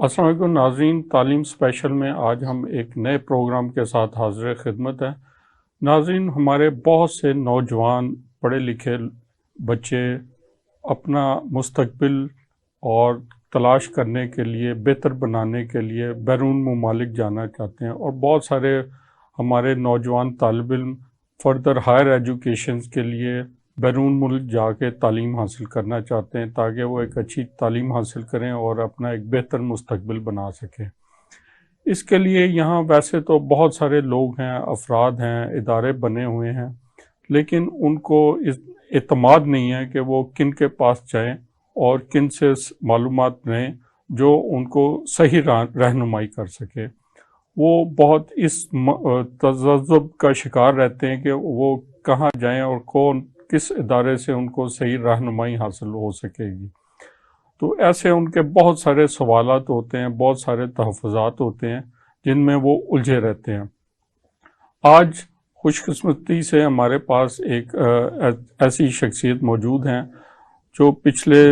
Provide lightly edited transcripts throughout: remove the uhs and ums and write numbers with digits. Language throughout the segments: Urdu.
السلام علیکم ناظرین، تعلیم اسپیشل میں آج ہم ایک نئے پروگرام کے ساتھ حاضر خدمت ہیں۔ ناظرین، ہمارے بہت سے نوجوان پڑھے لکھے بچے اپنا مستقبل اور تلاش کرنے کے لیے، بہتر بنانے کے لیے بیرون ممالک جانا چاہتے ہیں، اور بہت سارے ہمارے نوجوان طالب علم فردر ہائر ایجوکیشن کے لیے بیرون ملک جا کے تعلیم حاصل کرنا چاہتے ہیں تاکہ وہ ایک اچھی تعلیم حاصل کریں اور اپنا ایک بہتر مستقبل بنا سکیں۔ اس کے لیے یہاں ویسے تو بہت سارے لوگ ہیں، افراد ہیں، ادارے بنے ہوئے ہیں، لیکن ان کو اعتماد نہیں ہے کہ وہ کن کے پاس جائیں اور کن سے معلومات لیں جو ان کو صحیح رہنمائی کر سکے۔ وہ بہت اس تذبذب کا شکار رہتے ہیں کہ وہ کہاں جائیں اور کس ادارے سے ان کو صحیح رہنمائی حاصل ہو سکے گی۔ تو ایسے ان کے بہت سارے سوالات ہوتے ہیں، بہت سارے تحفظات ہوتے ہیں جن میں وہ الجھے رہتے ہیں۔ آج خوش قسمتی سے ہمارے پاس ایک ایسی شخصیت موجود ہیں جو پچھلے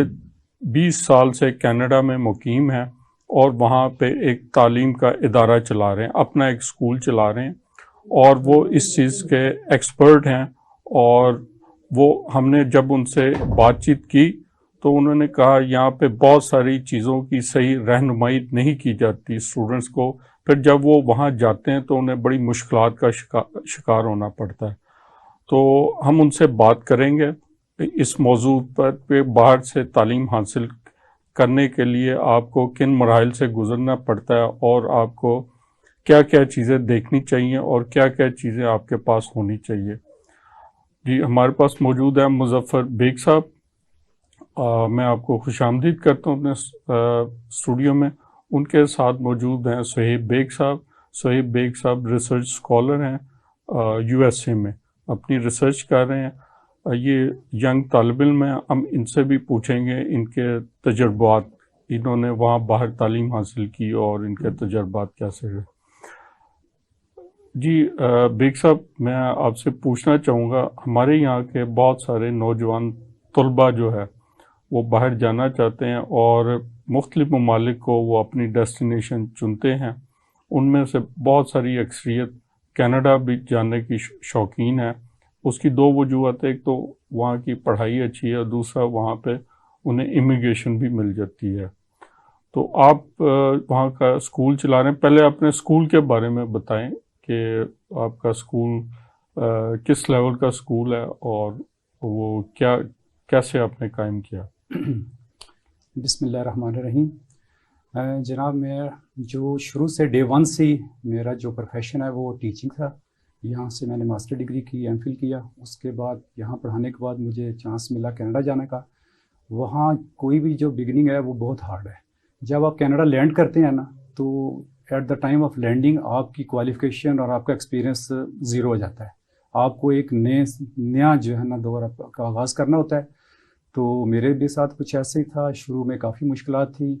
20 سال سے کینیڈا میں مقیم ہیں اور وہاں پہ ایک تعلیم کا ادارہ چلا رہے ہیں، اپنا ایک اسکول چلا رہے ہیں، اور وہ اس چیز کے ایکسپرٹ ہیں۔ اور وہ ہم نے جب ان سے بات چیت کی تو انہوں نے کہا یہاں پہ بہت ساری چیزوں کی صحیح رہنمائی نہیں کی جاتی اسٹوڈنٹس کو، پھر جب وہ وہاں جاتے ہیں تو انہیں بڑی مشکلات کا شکار ہونا پڑتا ہے۔ تو ہم ان سے بات کریں گے اس موضوع پر کہ باہر سے تعلیم حاصل کرنے کے لیے آپ کو کن مراحل سے گزرنا پڑتا ہے اور آپ کو کیا کیا چیزیں دیکھنی چاہیے اور کیا کیا چیزیں آپ کے پاس ہونی چاہیے۔ جی، ہمارے پاس موجود ہے مظفر بیگ صاحب۔ میں آپ کو خوش آمدید کرتا ہوں اپنے اسٹوڈیو میں۔ ان کے ساتھ موجود ہیں صہیب بیگ صاحب۔ صہیب بیگ صاحب ریسرچ اسکالر ہیں، یو ایس اے میں اپنی ریسرچ کر رہے ہیں۔ یہ ینگ طالب علم ہیں، ہم ان سے بھی پوچھیں گے ان کے تجربات، انہوں نے وہاں باہر تعلیم حاصل کی اور ان کے تجربات کیسے رہے۔ جی بیگ صاحب، میں آپ سے پوچھنا چاہوں گا، ہمارے یہاں کے بہت سارے نوجوان طلباء جو ہے وہ باہر جانا چاہتے ہیں اور مختلف ممالک کو وہ اپنی ڈیسٹینیشن چنتے ہیں۔ ان میں سے بہت ساری اکثریت کینیڈا بھی جانے کی شوقین ہے۔ اس کی دو وجوہات، ایک تو وہاں کی پڑھائی اچھی ہے اور دوسرا وہاں پہ انہیں امیگریشن بھی مل جاتی ہے۔ تو آپ وہاں کا اسکول چلا رہے ہیں، پہلے اپنے اسکول کے بارے میں بتائیں کہ آپ کا اسکول کس لیول کا اسکول ہے اور وہ کیسے آپ نے قائم کیا۔ بسم اللہ الرحمن الرحیم۔ جناب، میں جو شروع سے ڈے ون سے میرا جو پروفیشن ہے وہ ٹیچنگ تھا۔ یہاں سے میں نے ماسٹر ڈگری کی، ایم فل کیا۔ اس کے بعد یہاں پڑھانے کے بعد مجھے چانس ملا کینیڈا جانے کا۔ وہاں کوئی بھی جو بگننگ ہے وہ بہت ہارڈ ہے۔ جب آپ کینیڈا لینڈ کرتے ہیں نا تو at the time of landing آپ کی کوالیفیکیشن اور آپ کا ایکسپیرینس زیرو ہو جاتا ہے۔ آپ کو ایک نیا جو ہے نا دور کا آغاز کرنا ہوتا ہے۔ تو میرے بھی ساتھ کچھ ایسے ہی تھا، شروع میں کافی مشکلات تھی۔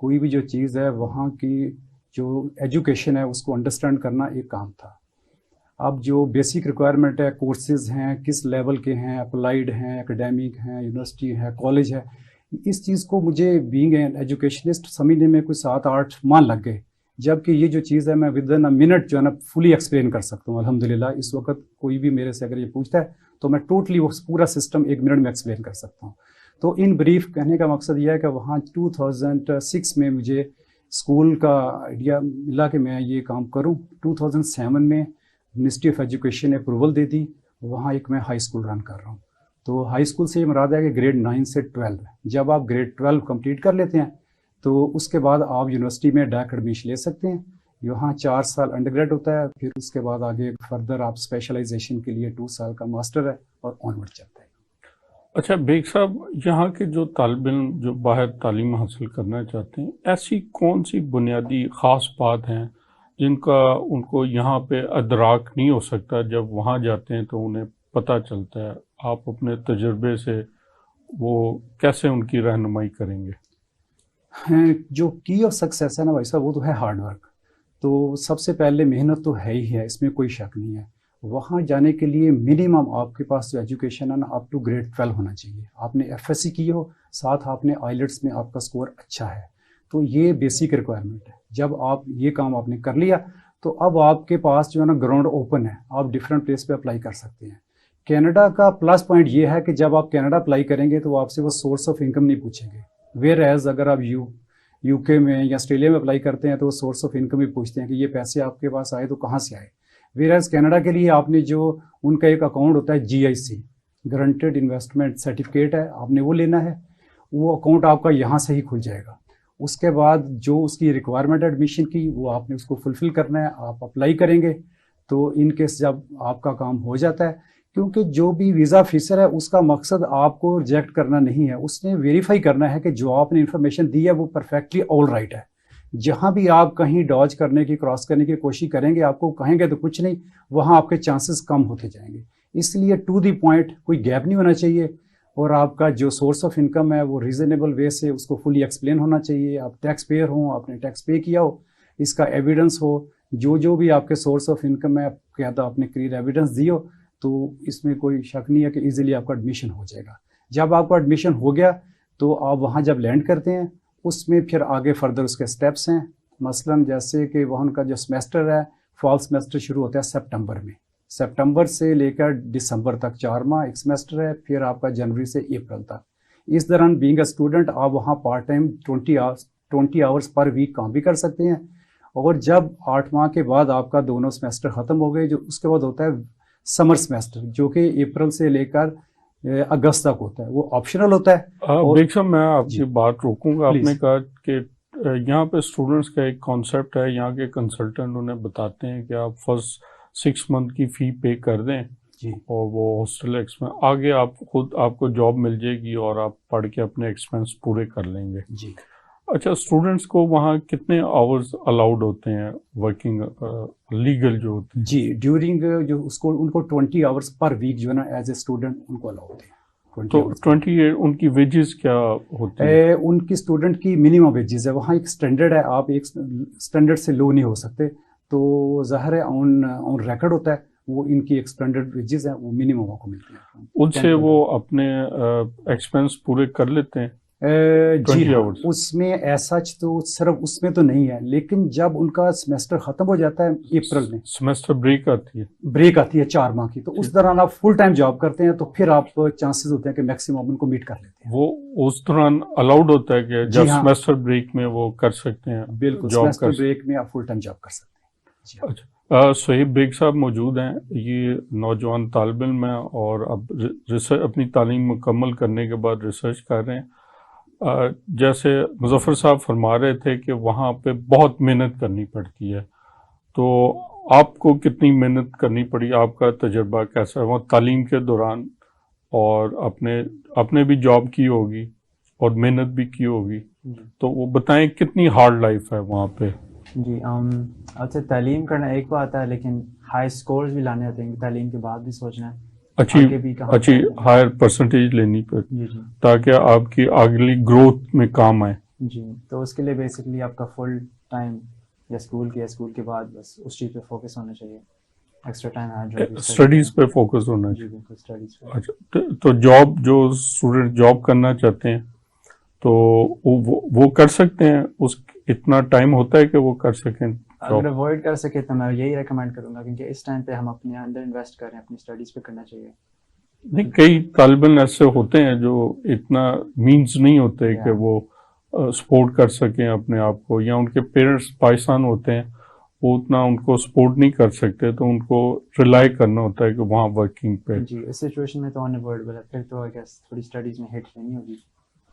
کوئی بھی جو چیز ہے وہاں کی جو ایجوکیشن ہے اس کو انڈرسٹینڈ کرنا ایک کام تھا۔ اب جو بیسک ریکوائرمنٹ ہے، کورسز ہیں کس لیول کے ہیں، اپلائیڈ ہیں، اکیڈیمک ہیں، یونیورسٹی ہے، کالج ہے، اس چیز کو مجھے بینگ این ایجوکیشنسٹ سمجھنے میں کوئی 7-8 ماہ لگ گئے، جبکہ یہ جو چیز ہے میں ود ان منٹ جو ہے نا فلی ایکسپلین کر سکتا ہوں الحمدللہ۔ اس وقت کوئی بھی میرے سے اگر یہ پوچھتا ہے تو میں ٹوٹلی وہ پورا سسٹم 1 منٹ میں ایکسپلین کر سکتا ہوں۔ تو ان بریف کہنے کا مقصد یہ ہے کہ وہاں 2006 میں مجھے اسکول کا آئیڈیا ملا کہ میں یہ کام کروں۔ 2007 میں منسٹری آف ایجوکیشن نے اپروول دے دی، وہاں ایک میں ہائی اسکول رن کر رہا ہوں۔ تو ہائی اسکول سے یہ مراد ہے کہ گریڈ 9 سے 12۔ جب آپ گریڈ 12 کمپلیٹ کر لیتے ہیں تو اس کے بعد آپ یونیورسٹی میں ڈائریکٹ ایڈمیشن لے سکتے ہیں۔ یہاں 4 سال انڈر گریڈ ہوتا ہے، پھر اس کے بعد آگے فردر آپ اسپیشلائزیشن کے لیے 2 سال کا ماسٹر ہے اور آنورڈ چلتا ہے۔ اچھا بیگ صاحب، یہاں کے جو طالب علم جو باہر تعلیم حاصل کرنا چاہتے ہیں، ایسی کون سی بنیادی خاص بات ہیں جن کا ان کو یہاں پہ ادراک نہیں ہو سکتا، جب وہاں جاتے ہیں تو انہیں پتہ چلتا ہے؟ آپ اپنے تجربے سے وہ کیسے ان کی رہنمائی کریں گے؟ جو کی آف سکسیس ہے نا بھائی صاحب، وہ تو ہے ہارڈ ورک۔ تو سب سے پہلے محنت تو ہے ہی ہے، اس میں کوئی شک نہیں ہے۔ وہاں جانے کے لیے منیمم آپ کے پاس جو ایجوکیشن ہے نا اپ ٹو گریڈ 12 ہونا چاہیے۔ آپ نے ایف ایس سی کی ہو، ساتھ آپ نے آئیلٹس میں آپ کا سکور اچھا ہے، تو یہ بیسک ریکوائرمنٹ ہے. جب آپ یہ کام آپ نے کر لیا تو اب آپ کے پاس جو ہے نا گراؤنڈ اوپن ہے, آپ ڈفرینٹ پلیس پہ اپلائی کر سکتے ہیں. کینیڈا کا پلس پوائنٹ یہ ہے کہ جب آپ کینیڈا اپلائی کریں گے تو وہ آپ سے وہ سورس آف انکم نہیں پوچھیں گے. ویئر ایز اگر آپ یو کے میں یا آسٹریلیا میں اپلائی کرتے ہیں تو وہ سورس آف انکم بھی پوچھتے ہیں کہ یہ پیسے آپ کے پاس آئے تو کہاں سے آئے. ویئر ایز کینیڈا کے لیے آپ نے جو ان کا ایک اکاؤنٹ ہوتا ہے GIC, گارنٹیڈ انویسٹمنٹ سرٹیفکیٹ ہے, آپ نے وہ لینا ہے. وہ اکاؤنٹ آپ کا یہاں سے ہی کھل جائے گا. اس کے بعد جو اس کی ریکوائرمنٹ ہے ایڈمیشن کی وہ آپ نے اس کو فلفل کرنا ہے. آپ اپلائی کریں گے تو ان کیس جب آپ کا کام ہو جاتا ہے, کیونکہ جو بھی ویزا آفیسر ہے اس کا مقصد آپ کو ریجیکٹ کرنا نہیں ہے, اس نے ویریفائی کرنا ہے کہ جو آپ نے انفارمیشن دی ہے وہ پرفیکٹلی آل رائٹ ہے. جہاں بھی آپ کہیں ڈاج کرنے کی, کراس کرنے کی کوشش کریں گے, آپ کو کہیں گے تو کچھ نہیں, وہاں آپ کے چانسز کم ہوتے جائیں گے. اس لیے ٹو دی پوائنٹ, کوئی گیپ نہیں ہونا چاہیے, اور آپ کا جو سورس آف انکم ہے وہ ریزنیبل وے سے اس کو فلی ایکسپلین ہونا چاہیے. آپ ٹیکس پیئر ہوں, آپ نے ٹیکس پے کیا ہو, اس کا ایویڈنس ہو, جو بھی آپ کے سورس آف انکم ہے کیا تو آپ نے کلیئر ایویڈنس دی ہو, تو اس میں کوئی شک نہیں ہے کہ ایزیلی آپ کا ایڈمیشن ہو جائے گا. جب آپ کا ایڈمیشن ہو گیا تو آپ وہاں جب لینڈ کرتے ہیں اس میں پھر آگے فردر اس کے سٹیپس ہیں. مثلاً جیسے کہ وہاں کا جو سیمسٹر ہے, فال سیمسٹر شروع ہوتا ہے سپٹمبر میں, سپٹمبر سے لے کر دسمبر تک 4 ماہ ایک سیمسٹر ہے, پھر آپ کا جنوری سے اپریل تک. اس دوران بینگ اے اسٹوڈنٹ آپ وہاں part time 20 hours per week کام بھی کر سکتے ہیں. اور جب 8 ماہ کے بعد آپ کا دونوں سیمسٹر ختم ہو گئے, جو اس کے بعد ہوتا ہے سمر سیمسٹر, جو کہ اپریل سے لے کر اگست تک ہوتا ہے, وہ آپشنل ہوتا ہے. بیگ صاحب میں آپ کی بات روکوں گا. آپ نے کہا کہ یہاں پہ اسٹوڈنٹس کا ایک کانسیپٹ ہے, یہاں کے کنسلٹنٹ انہیں بتاتے ہیں کہ آپ فرسٹ 6 منتھ کی فی پے کر دیں اور وہ ہاسٹل ایکسپینس, آگے آپ خود آپ کو جاب مل جائے گی اور آپ پڑھ کے اپنے ایکسپینس پورے کر لیں گے. جی. اچھا, اسٹوڈنٹس کو وہاں کتنے آورز الاؤڈ ہوتے ہیں ورکنگ لیگل جو ہوتے ہیں؟ جی, ڈیورنگ جو اس کو ان کو 20 آورس پر ویک جو ہے نا ایز اے اسٹوڈنٹ ان کو الاؤڈ ہے. تو 28 ان کی ویجز کیا ہوتی ہیں؟ ان کی اسٹوڈنٹ کی منیمم ویجز ہے. وہاں ایک اسٹینڈرڈ ہے, آپ ایک اسٹینڈرڈ سے لو نہیں ہو سکتے, تو ظاہر ہے آن ریکارڈ ہوتا ہے, وہ ان کی ایک اسٹینڈرڈ ویجز ہیں, وہ منیمم آپ کو ملتی ہیں. ان سے وہ اپنے ایکسپینس پورے کر لیتے ہیں؟ جی, اس میں ایسا تو صرف اس میں تو نہیں ہے, لیکن جب ان کا سیمسٹر ختم ہو جاتا ہے اپریل میں, سیمسٹر بریک آتی ہے 4 ماہ کی, تو اس دوران آپ فل ٹائم جاب کرتے ہیں تو پھر آپ چانسز ہوتے ہیں کہ میکسیمم ان کو میٹ کر لیتے ہیں. وہ اس دوران الاؤڈ ہوتا ہے کہ جب سیمسٹر بریک میں وہ کر سکتے ہیں؟ بالکل, سیمسٹر بریک میں آپ فل ٹائم جاب کر سکتے ہیں. اچھا, صہیب بیگ صاحب موجود ہیں, یہ نوجوان طالب علم ہیں اور اب اپنی تعلیم مکمل کرنے کے بعد ریسرچ کر رہے ہیں. جیسے مظفر صاحب فرما رہے تھے کہ وہاں پہ بہت محنت کرنی پڑتی ہے, تو آپ کو کتنی محنت کرنی پڑی, آپ کا تجربہ کیسا ہے وہاں تعلیم کے دوران, اور اپنے بھی جاب کی ہوگی اور محنت بھی کی ہوگی, تو وہ بتائیں کتنی ہارڈ لائف ہے وہاں پہ؟ جی, اچھا, تعلیم کرنا ایک بات ہے, لیکن ہائی اسکورز بھی لانے ہوتے ہیں. تعلیم کے بعد بھی سوچنا ہے اچھی ہائر پرسنٹیج لینی پڑتی تاکہ آپ کی اگلی گروتھ میں کام آئے. جی, تو اس کے لیے بیسکلی آپ کا فل ٹائم یا اسکول کے بعد بس اس چیز پہ فوکس ہونا چاہیے, ایکسٹرا ٹائم ہے اسٹڈیز پہ فوکس ہونا چاہیے. جی بالکل, اسٹڈیز پہ. اچھا, تو جاب جو اسٹوڈنٹ جاب کرنا چاہتے ہیں تو وہ کر سکتے ہیں, اس اتنا ٹائم ہوتا ہے کہ وہ کر سکیں؟ اگر اوائڈ کر سکے تو میں یہی ریکمینڈ کروں گا, کیونکہ اس ٹائم پہ ہم اپنے اندر انویسٹ کر رہے ہیں, اپنی اسٹڈیز پہ کرنا چاہیے. نہیں, کئی طالب علم ایسے ہوتے ہیں جو اتنا مینز نہیں ہوتے کہ وہ سپورٹ کر سکیں اپنے آپ کو, یا ان کے پیرنٹس پاکستان ہوتے ہیں وہ اتنا ان کو سپورٹ نہیں کر سکتے, تو ان کو ریلائی کرنا ہوتا ہے کہ وہاں ورکنگ پہ. جی, اس سچویشن میں تو انوائڈیبل ہے, پھر تو آئی گیس تھوڑی اسٹڈیز میں ہٹ رہنی ہوگی,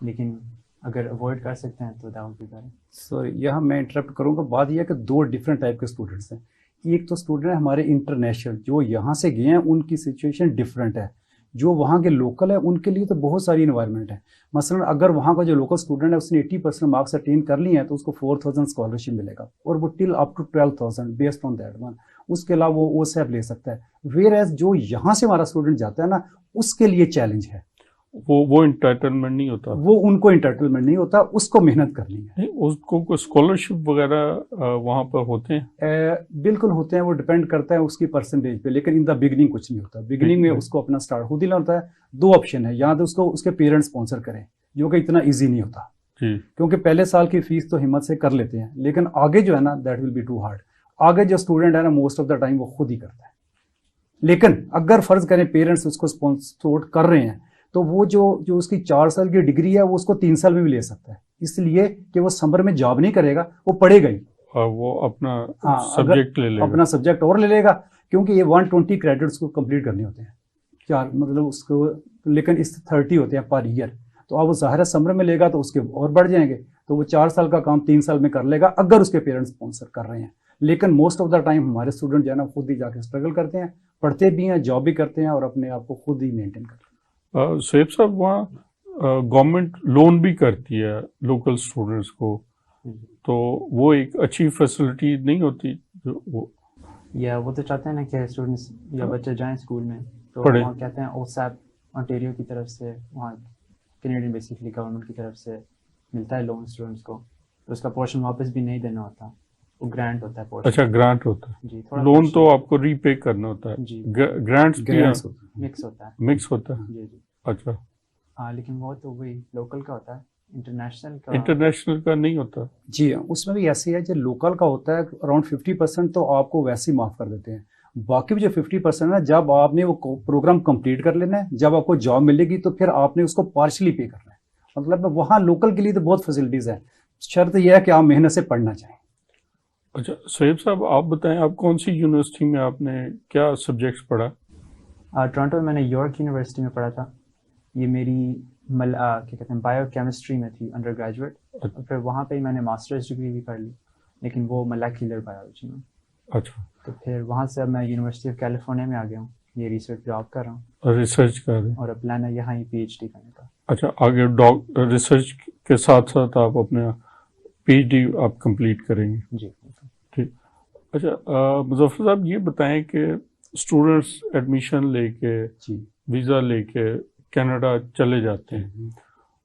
لیکن اگر اوائڈ کر سکتے ہیں تو that would be better. Sorry, یہاں میں انٹرپٹ کروں گا. بات یہ ہے کہ 2 ڈفرینٹ ٹائپ کے اسٹوڈنٹس ہیں. ایک تو اسٹوڈنٹ ہے ہمارے انٹرنیشنل, جو یہاں سے گئے ہیں, ان کی سچویشن ڈفرینٹ ہے. جو وہاں کے لوکل ہے ان کے لیے تو بہت ساری انوائرمنٹ ہے. مثلا اگر وہاں کا جو لوکل اسٹوڈنٹ ہے اس نے 80% مارکس اٹین کر لیے ہیں تو اس کو 4000 اسکالرشپ ملے گا, اور وہ till up to 12,000 based on that one. اس کے علاوہ وہ سیپ لے سکتا ہے. ویئر ایز جو یہاں سے ہمارا اسٹوڈنٹ جاتا ہے نا, اس کے لیے چیلنج ہے. وہ انٹائٹلمنٹ نہیں ہوتا, وہ ان کو انٹائٹلمنٹ نہیں ہوتا, اس کو محنت کرنی ہے. اس کو کوئی اسکالرشپ وغیرہ وہاں پر ہوتے ہیں؟ بالکل ہوتے ہیں, وہ ڈپینڈ کرتا ہے اس کی پرسنٹیج پہ, لیکن ان دا بگننگ کچھ نہیں ہوتا. بگننگ میں اس کو اپنا اسٹارٹ خود ہی لینا ہوتا ہے. 2 آپشن ہے, یا تو اس کو اس کے پیرنٹس اسپانسر کریں, جو کہ اتنا ایزی نہیں ہوتا. جی کیونکہ پہلے سال کی فیس تو ہمت سے کر لیتے ہیں، لیکن آگے جو ہے نا that will be too hard. آگے جو اسٹوڈنٹ ہے نا موسٹ آف دا ٹائم وہ خود ہی کرتا ہے. لیکن اگر فرض کریں پیرنٹس اس کو سپورٹ کر رہے ہیں تو وہ جو اس کی 4 سال کی ڈگری ہے وہ اس کو 3 سال میں بھی لے سکتا ہے، اس لیے کہ وہ سمر میں جاب نہیں کرے گا، وہ پڑھے گا ہی. وہ اپنا سبجیکٹ لے لے گا، اپنا سبجیکٹ اور لے لے گا، کیونکہ یہ 120 کریڈٹس کو کمپلیٹ کرنے ہوتے ہیں 4 مطلب اس کو، لیکن اس 30 ہوتے ہیں پر ایئر. تو اب وہ ظاہر سمر میں لے گا تو اس کے اور بڑھ جائیں گے، تو وہ 4 سال کا کام 3 سال میں کر لے گا اگر اس کے پیرنٹس اسپانسر کر رہے ہیں. لیکن موسٹ آف دا ٹائم ہمارے اسٹوڈنٹ جو ہے نا خود ہی جا کے اسٹرگل کرتے ہیں، پڑھتے بھی ہیں، جاب بھی کرتے ہیں اور اپنے آپ کو خود ہی مینٹین کرتے ہیں. سیب صاحب وہاں گورنمنٹ لون بھی کرتی ہے لوکل اسٹوڈنٹس کو، تو وہ ایک اچھی فیسلٹی نہیں ہوتی جو وہ تو چاہتے ہیں نا کہ اسٹوڈنٹس یا بچے جائیں اسکول میں، تو پڑھیں. وہاں کہتے ہیں اوسیپ آنٹیریو کی طرف سے، وہاں کینیڈین بیسکلی گورنمنٹ کی طرف سے ملتا ہے لون اسٹوڈنٹس کو، تو اس کا پورشن واپس بھی نہیں دینا ہوتا، وہ گرانٹ ہوتا ہے پورشن. اچھا گرانٹ ہوتا ہے. جی تھوڑا لون تو آپ کو ری پے کرنا ہوتا ہے. جی گرانٹس مکس ہوتا ہے. مکس ہوتا ہے. جی جی اچھا ہاں، لیکن وہ تو وہی لوکل کا ہوتا ہے، انٹرنیشنل کا نہیں ہوتا. جی اس میں بھی ایسے ہے، جو لوکل کا ہوتا ہے اراؤنڈ 50% تو آپ کو ویسے ہی معاف کر دیتے ہیں. باقی جو 50% ہے جب آپ نے وہ پروگرام کمپلیٹ کر لینا ہے، جب آپ کو جاب ملے گی تو پھر آپ نے اس کو پارشلی پے کرنا ہے. مطلب وہاں لوکل کے لیے تو بہت فیسلٹیز ہیں، شرط یہ ہے کہ آپ محنت سے پڑھنا چاہیں. اچھا سہیب صاحب آپ بتائیں، آپ کون سی یونیورسٹی میں آپ نے کیا سبجیکٹس پڑھا؟ ٹورنٹو میں نے یارک یونیورسٹی میں پڑھا تھا. یہ میری کیا کہتے ہیں بایو کیمسٹری میں تھی انڈر گریجویٹ، اور پھر وہاں پہ ہی میں نے ماسٹرز ڈگری بھی کر لی، لیکن وہ ملیکولر بایولوجی میں. اچھا تو پھر وہاں سے اب میں یونیورسٹی آف کیلیفورنیا میں آ گیا ہوں، یہ ریسرچ جاب کر رہا ہوں، ریسرچ کر رہے ہیں. اور اب پلان ہے یہاں ہی پی ایچ ڈی کرنے کا. اچھا آگے ریسرچ کے ساتھ ساتھ آپ اپنا پی ایچ ڈی آپ کمپلیٹ کریں گے؟ جی ٹھیک. اچھا مظفر صاحب یہ بتائیں کہ اسٹوڈنٹس ایڈمیشن لے کے ویزا لے کے کینیڈا چلے جاتے ہیں،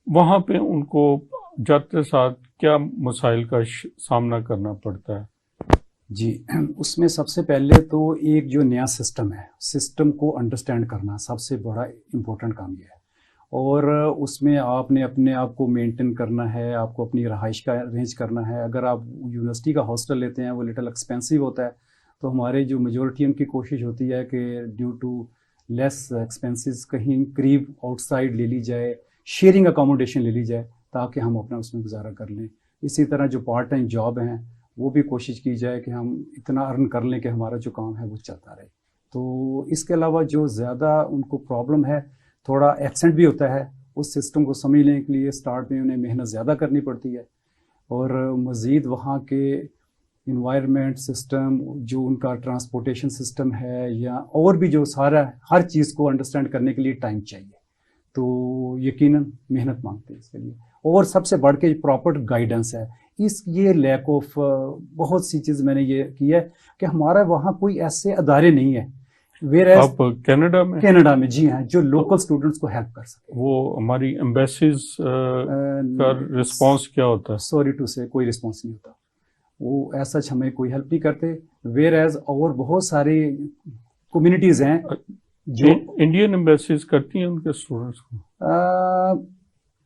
وہاں پہ ان کو جاتے ساتھ کیا مسائل کا سامنا کرنا پڑتا ہے؟ جی اس میں سب سے پہلے تو ایک جو نیا سسٹم ہے، سسٹم کو انڈرسٹینڈ کرنا سب سے بڑا امپورٹنٹ کام یہ ہے، اور اس میں آپ نے اپنے آپ کو مینٹین کرنا ہے، آپ کو اپنی رہائش کا ارینج کرنا ہے. اگر آپ یونیورسٹی کا ہاسٹل لیتے ہیں وہ لٹل ایکسپینسو ہوتا ہے، تو ہمارے جو میجورٹی ان کی کوشش ہوتی ہے کہ ڈیو ٹو لیس ایکسپینسز کہیں قریب آؤٹ سائڈ لے لی جائے، شیئرنگ اکاموڈیشن لے لی جائے تاکہ ہم اپنا اس میں گزارا کر لیں. اسی طرح جو پارٹ ٹائم جاب ہیں وہ بھی کوشش کی جائے کہ ہم اتنا ارن کر لیں کہ ہمارا جو کام ہے وہ چلتا رہے. تو اس کے علاوہ جو زیادہ ان کو پرابلم ہے، تھوڑا ایکسنٹ بھی ہوتا ہے، اس سسٹم کو سمجھنے کے لیے اسٹارٹ میں انہیں محنت زیادہ کرنی پڑتی ہے. اور مزید وہاں کے انوائرمنٹ سسٹم، جو ان کا ٹرانسپورٹیشن سسٹم ہے، یا اور بھی جو سارا ہر چیز کو انڈرسٹینڈ کرنے کے لیے ٹائم چاہیے، تو یقیناً محنت مانگتے ہیں اس کے لیے. اور سب سے بڑھ کے پراپر گائیڈنس ہے. یہ لیک آف بہت سی چیز میں نے یہ کی ہے کہ ہمارا وہاں کوئی ایسے ادارے نہیں ہیں آپ کینیڈا میں جی ہاں جو لوکل اسٹوڈنٹس کو ہیلپ کر سکے. وہ ہماری ایمبیسیز کا رسپانس کیا ہوتا ہے؟ سوری ٹو سے کوئی رسپانس نہیں ہوتا، وہ ایسا ہمیں کوئی ہیلپ نہیں کرتے. ویئر ایز اور بہت ساری کمیونٹیز ہیں جو انڈین ایمبیسیز کرتی ہیں ان کے اسٹوڈنٹس کو.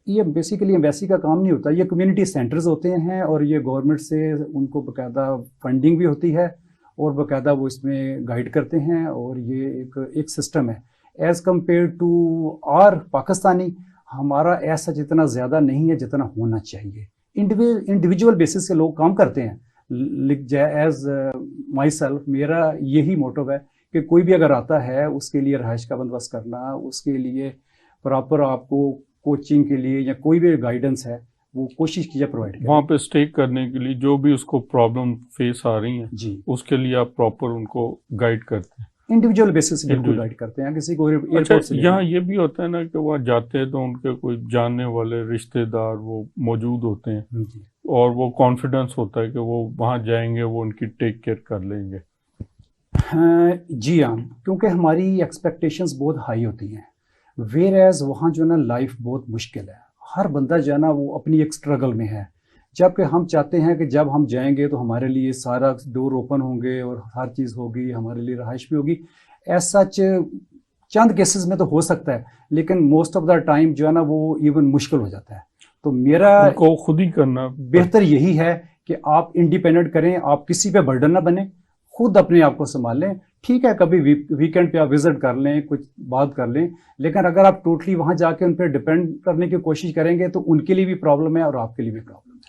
یہ بیسیکلی ایمبیسی کا کام نہیں ہوتا، یہ کمیونٹی سینٹرز ہوتے ہیں، اور یہ گورنمنٹ سے ان کو باقاعدہ فنڈنگ بھی ہوتی ہے، اور باقاعدہ وہ اس میں گائیڈ کرتے ہیں. اور یہ ایک سسٹم ہے as compare to our Pakistani. ہمارا ایسا جتنا زیادہ نہیں ہے جتنا ہونا چاہیے. انڈیویجول بیسس سے لوگ کام کرتے ہیں. ایز مائی سیلف میرا یہی موٹو ہے کہ کوئی بھی اگر آتا ہے اس کے لیے رہائش کا بندوبست کرنا، اس کے لیے پراپر آپ کو کوچنگ کے لیے یا کوئی بھی گائیڈنس ہے وہ کوشش کیجیے پرووائڈ کریں. وہاں پہ اسٹے کرنے کے لیے جو بھی اس کو پرابلم فیس آ رہی ہیں جی اس کے لیے آپ پراپر ان کو گائیڈ کرتے ہیں، انڈیویجول بیسس پہ گائیڈ کرتے ہیں. کسی کو ایئرپورٹ سے یہاں یہ بھی ہوتا ہے نا کہ وہ جاتے ہیں تو ان کے کوئی جاننے والے رشتے دار وہ موجود ہوتے ہیں، اور وہ کانفیڈنس ہوتا ہے کہ وہ وہاں جائیں گے، وہ ان کی ٹیک کیئر کر لیں گے. جی ہاں، کیونکہ ہماری ایکسپیکٹیشنز بہت ہائی ہوتی ہیں. ویئر ایز وہاں جو ہے نا لائف بہت مشکل ہے، ہر بندہ جو ہے نا وہ اپنی ایک اسٹرگل میں ہے. جبکہ ہم چاہتے ہیں کہ جب ہم جائیں گے تو ہمارے لیے سارا ڈور اوپن ہوں گے اور ہر چیز ہوگی، ہمارے لیے رہائش بھی ہوگی. ایسا چند کیسز میں تو ہو سکتا ہے، لیکن موسٹ آف دا ٹائم جو ہے نا وہ ایون مشکل ہو جاتا ہے. تو میرا کو خود ہی کرنا بہتر یہی ہے کہ آپ انڈیپینڈنٹ کریں, آپ کسی پہ برڈن نہ بنیں, خود اپنے آپ کو سنبھالیں. ٹھیک ہے کبھی ویکینڈ پہ آپ وزٹ کر لیں, کچھ بات کر لیں, لیکن اگر آپ ٹوٹلی وہاں جا کے ان پہ ڈپینڈ کرنے کی کوشش کریں گے تو ان کے لیے بھی پرابلم ہے اور آپ کے لیے بھی پرابلم ہے.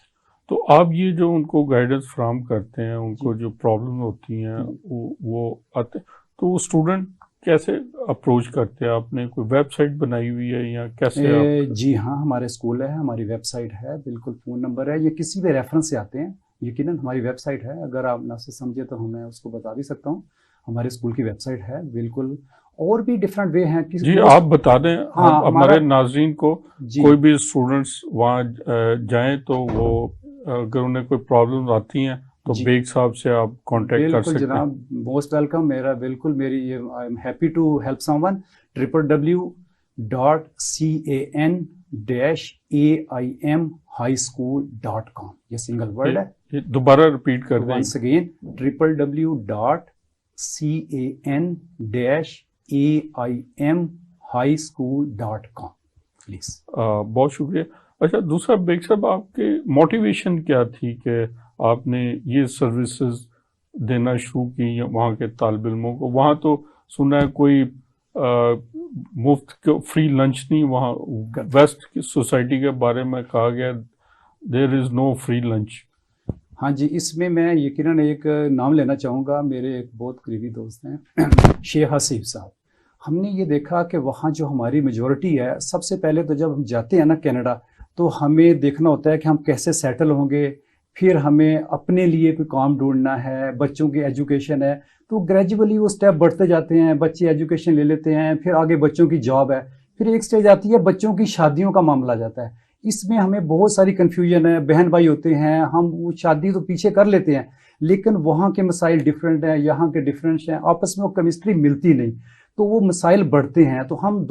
تو آپ یہ جو ان کو گائیڈنس فراہم کرتے ہیں, ان کو جو پرابلم ہوتی ہیں وہ آتے, تو وہ اسٹوڈنٹ کیسے اپروچ کرتے ہیں؟ آپ نے کوئی ویب سائٹ بنائی ہوئی ہے یا کیسے؟ جی ہاں, ہمارے اسکول ہے, ہماری ویب سائٹ ہے, بالکل فون نمبر ہے, یہ کسی بھی ریفرنس سے آتے ہیں. یقیناً ہماری ویب سائٹ ہے, اگر آپ نہ سے سمجھے تو میں اس کو بتا بھی سکتا ہوں. ہمارے اسکول کی ویب سائٹ ہے بالکل, اور بھی ڈفرینٹ وے ہیں. جی آپ بتا دیں ہمارے ناظرین کو, کوئی بھی اسٹوڈنٹس وہاں جائیں تو وہ اگر انہیں کوئی پرابلم آتی ہیں تو بیگ صاحب سے آپ کانٹیکٹ کر سکتے ہیں. جناب موسٹ ویلکم, میرا بالکل میری یہ I am happy to help someone. www.can-aimhighschool.com یہ سنگل ورڈ ہے. دوبارہ ریپیٹ کر دیں once again www.can-aimhighschool.com پلیز. بہت شکریہ. اچھا دوسرا بیگ صاحب, آپ کی موٹیویشن کیا تھی کہ آپ نے یہ سروسز دینا شروع کی وہاں کے طالب علموں کو؟ وہاں تو سنا ہے کوئی مفت فری لنچ نہیں, وہاں ویسٹ کی سوسائٹی کے بارے میں کہا گیا دیر از نو فری لنچ. ہاں جی, اس میں یقیناً ایک نام لینا چاہوں گا, میرے ایک بہت قریبی دوست ہیں شیخ حسیب صاحب. ہم نے یہ دیکھا کہ وہاں جو ہماری میجورٹی ہے, سب سے پہلے تو جب ہم جاتے ہیں نا کینیڈا, تو ہمیں دیکھنا ہوتا ہے کہ ہم کیسے سیٹل ہوں گے, پھر ہمیں اپنے لیے کوئی کام ڈھونڈنا ہے, بچوں کی ایجوکیشن ہے, تو گریجولی وہ سٹیپ بڑھتے جاتے ہیں, بچے ایجوکیشن لے لیتے ہیں, پھر آگے بچوں کی جاب ہے, پھر ایک سٹیج آتی ہے بچوں کی شادیوں کا معاملہ جاتا ہے. اس میں ہمیں بہت ساری کنفیوژن ہے, بہن بھائی ہوتے ہیں, ہم وہ شادی تو پیچھے کر لیتے ہیں, لیکن وہاں کے مسائل ڈفرینٹ ہیں, یہاں کے ڈفرینٹ ہیں, آپس میں وہ کیمسٹری ملتی نہیں, تو وہ مسائل بڑھتے ہیں. تو ہم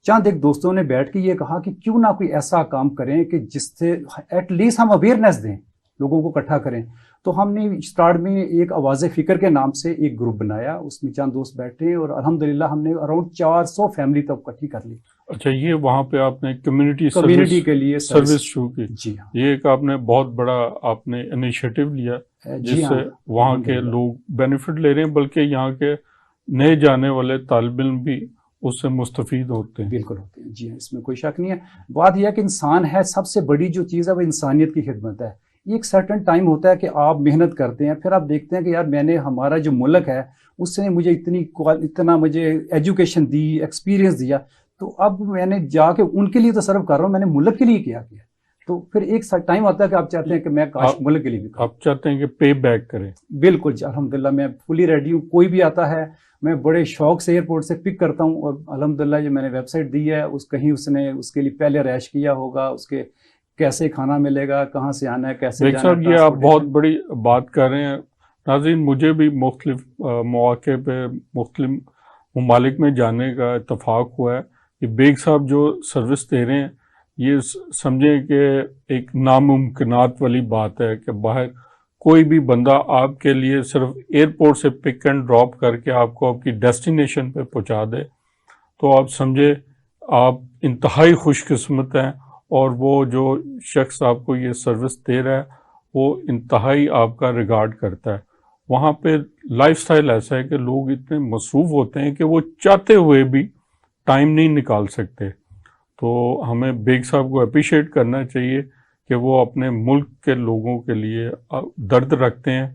چند ایک دوستوں نے بیٹھ کے یہ کہا کہ کیوں نہ کوئی ایسا کام کریں کہ جس سے ایٹ لیسٹ ہم اویئرنیس دیں, لوگوں کو اکٹھا کریں. تو ہم نے اسٹارٹ میں ایک آواز فکر کے نام سے ایک گروپ بنایا, اس میں چند دوست بیٹھے اور الحمدللہ ہم نے اراؤنڈ 400 فیملی تک اکٹھی کر لی. اچھا, یہ وہاں پہ آپ نے کمیونٹی کے لیے سروس شروع کی. جی ہاں, یہ ایک آپ نے بہت بڑا آپ نے انیشیٹو لیا جس سے وہاں کے لوگ بینیفٹ لے رہے ہیں, بلکہ یہاں کے نئے جانے والے طالب علم بھی اس سے مستفید ہوتے ہیں. بالکل ہوتے ہیں. جی ہاں, اس میں کوئی شک نہیں ہے. بات یہ ہے کہ انسان ہے, سب سے بڑی جو چیز ہے وہ انسانیت کی خدمت ہے. ایک سرٹن ٹائم ہوتا ہے کہ آپ محنت کرتے ہیں, پھر آپ دیکھتے ہیں کہ یار میں نے, ہمارا جو ملک ہے اس نے مجھے اتنا مجھے ایجوکیشن دی, ایکسپیرینس دیا, تو اب میں نے جا کے ان کے لیے تو سرو کر رہا ہوں, میں نے ملک کے لیے کیا. تو پھر ایک ٹائم آتا ہے کہ آپ چاہتے ہیں کہ میں کاش ملک کے لیے بھی, آپ چاہتے ہیں کہ پے بیک کریں. بالکل جی, الحمدللہ میں فلی ریڈی ہوں. کوئی بھی آتا ہے میں بڑے شوق سے ایئرپورٹ سے پک کرتا ہوں, اور الحمدللہ جو میں نے ویب سائٹ دی ہے کہیں اس نے اس کے لیے پہلے رہائش کیا ہوگا, اس کے کیسے کھانا ملے گا, کہاں سے آنا ہے, کیسے جانا ہے. یہ آپ بہت بڑی بات کر رہے ہیں. ناظرین, مجھے بھی مختلف مواقع پہ مختلف ممالک میں جانے کا اتفاق ہوا ہے. کہ بیگ صاحب جو سروس دے رہے ہیں, یہ سمجھیں کہ ایک ناممکنات والی بات ہے کہ باہر کوئی بھی بندہ آپ کے لیے صرف ایئرپورٹ سے پک اینڈ ڈراپ کر کے آپ کو آپ کی ڈیسٹینیشن پہ پہنچا دے, تو آپ سمجھے آپ انتہائی خوش قسمت ہیں. اور وہ جو شخص آپ کو یہ سروس دے رہا ہے وہ انتہائی آپ کا ریگارڈ کرتا ہے. وہاں پہ لائف سٹائل ایسا ہے کہ لوگ اتنے مصروف ہوتے ہیں کہ وہ چاہتے ہوئے بھی ٹائم نہیں نکال سکتے. تو ہمیں بیگ صاحب کو اپریشیٹ کرنا چاہیے کہ وہ اپنے ملک کے لوگوں کے لیے درد رکھتے ہیں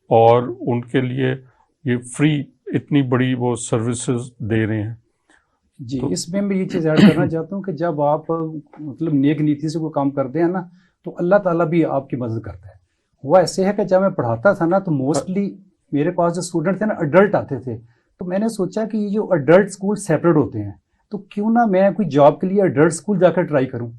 اور ان کے لیے یہ فری اتنی بڑی وہ سروسز دے رہے ہیں. جی, اس میں یہ چیز ایڈ کرنا چاہتا ہوں کہ جب آپ مطلب نیک نیتی سے کوئی کام کرتے ہیں نا, تو اللہ تعالیٰ بھی آپ کی مدد کرتا ہے. وہ ایسے ہے کہ جب میں پڑھاتا تھا نا, تو موسٹلی میرے پاس جو اسٹوڈنٹ تھے نا ایڈلٹ آتے تھے, تو میں نے سوچا کہ یہ جو ایڈلٹ اسکول سیپریٹ ہوتے ہیں, تو کیوں نہ میں کوئی جاب کے لیے ایڈلٹ اسکول جا کر ٹرائی کروں.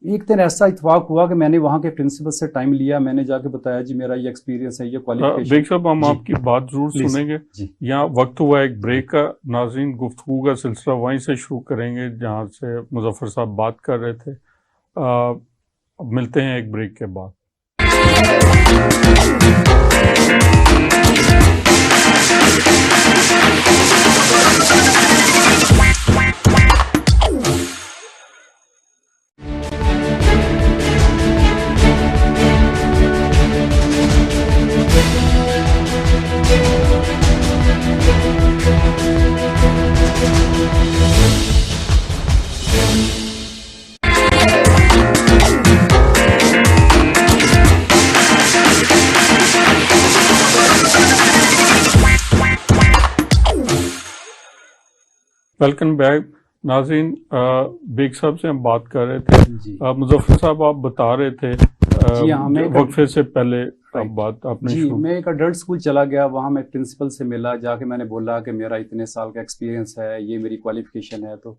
ایک دن ایسا اتفاق ہوا کہ میں نے وہاں کے پرنسپل سے ٹائم لیا, میں نے جا کے بتایا جی میرا یہ ایکسپیرینس ہے, یہ کوالیفیکیشن. بیگ صاحب, ہم آپ کی بات ضرور سنیں گے. یہاں وقت ہوا ایک بریک کا. ناظرین, گفتگو کا سلسلہ وہیں سے شروع کریں گے جہاں سے مظفر صاحب بات کر رہے تھے. ملتے ہیں ایک بریک کے بعد. ویلکم بیک ناظرین. بیگ صاحب سے ہم بات کر رہے تھے. جی مظفر صاحب آپ بتا رہے تھے جی ہاں میں وقفے سے پہلے بات آپ نے جی شروع. میں ایک اڈلٹ اسکول چلا گیا, وہاں میں پرنسپل سے ملا, جا کے میں نے بولا کہ میرا اتنے سال کا ایکسپیرینس ہے, یہ میری کوالیفیکیشن ہے. تو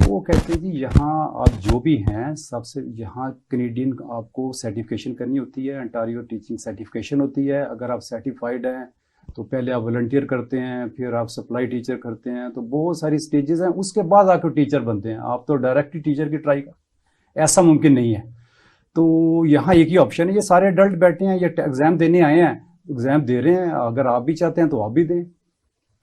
وہ کہتے جی یہاں آپ جو بھی ہیں سب سے, یہاں کینیڈین آپ کو سرٹیفکیشن کرنی ہوتی ہے, انٹاریو ٹیچنگ سرٹیفکیشن ہوتی ہے. اگر آپ سرٹیفائڈ ہیں تو پہلے آپ والنٹیئر کرتے ہیں, پھر آپ سپلائی ٹیچر کرتے ہیں, تو بہت ساری سٹیجز ہیں, اس کے بعد آ کے ٹیچر بنتے ہیں. آپ تو ڈائریکٹ ٹیچر کی ٹرائی کا, ایسا ممکن نہیں ہے. تو یہاں ایک ہی آپشن ہے, یہ سارے ایڈلٹ بیٹھے ہیں, یہ ایگزام دینے آئے ہیں, ایگزام دے رہے ہیں, اگر آپ بھی چاہتے ہیں تو آپ بھی دیں.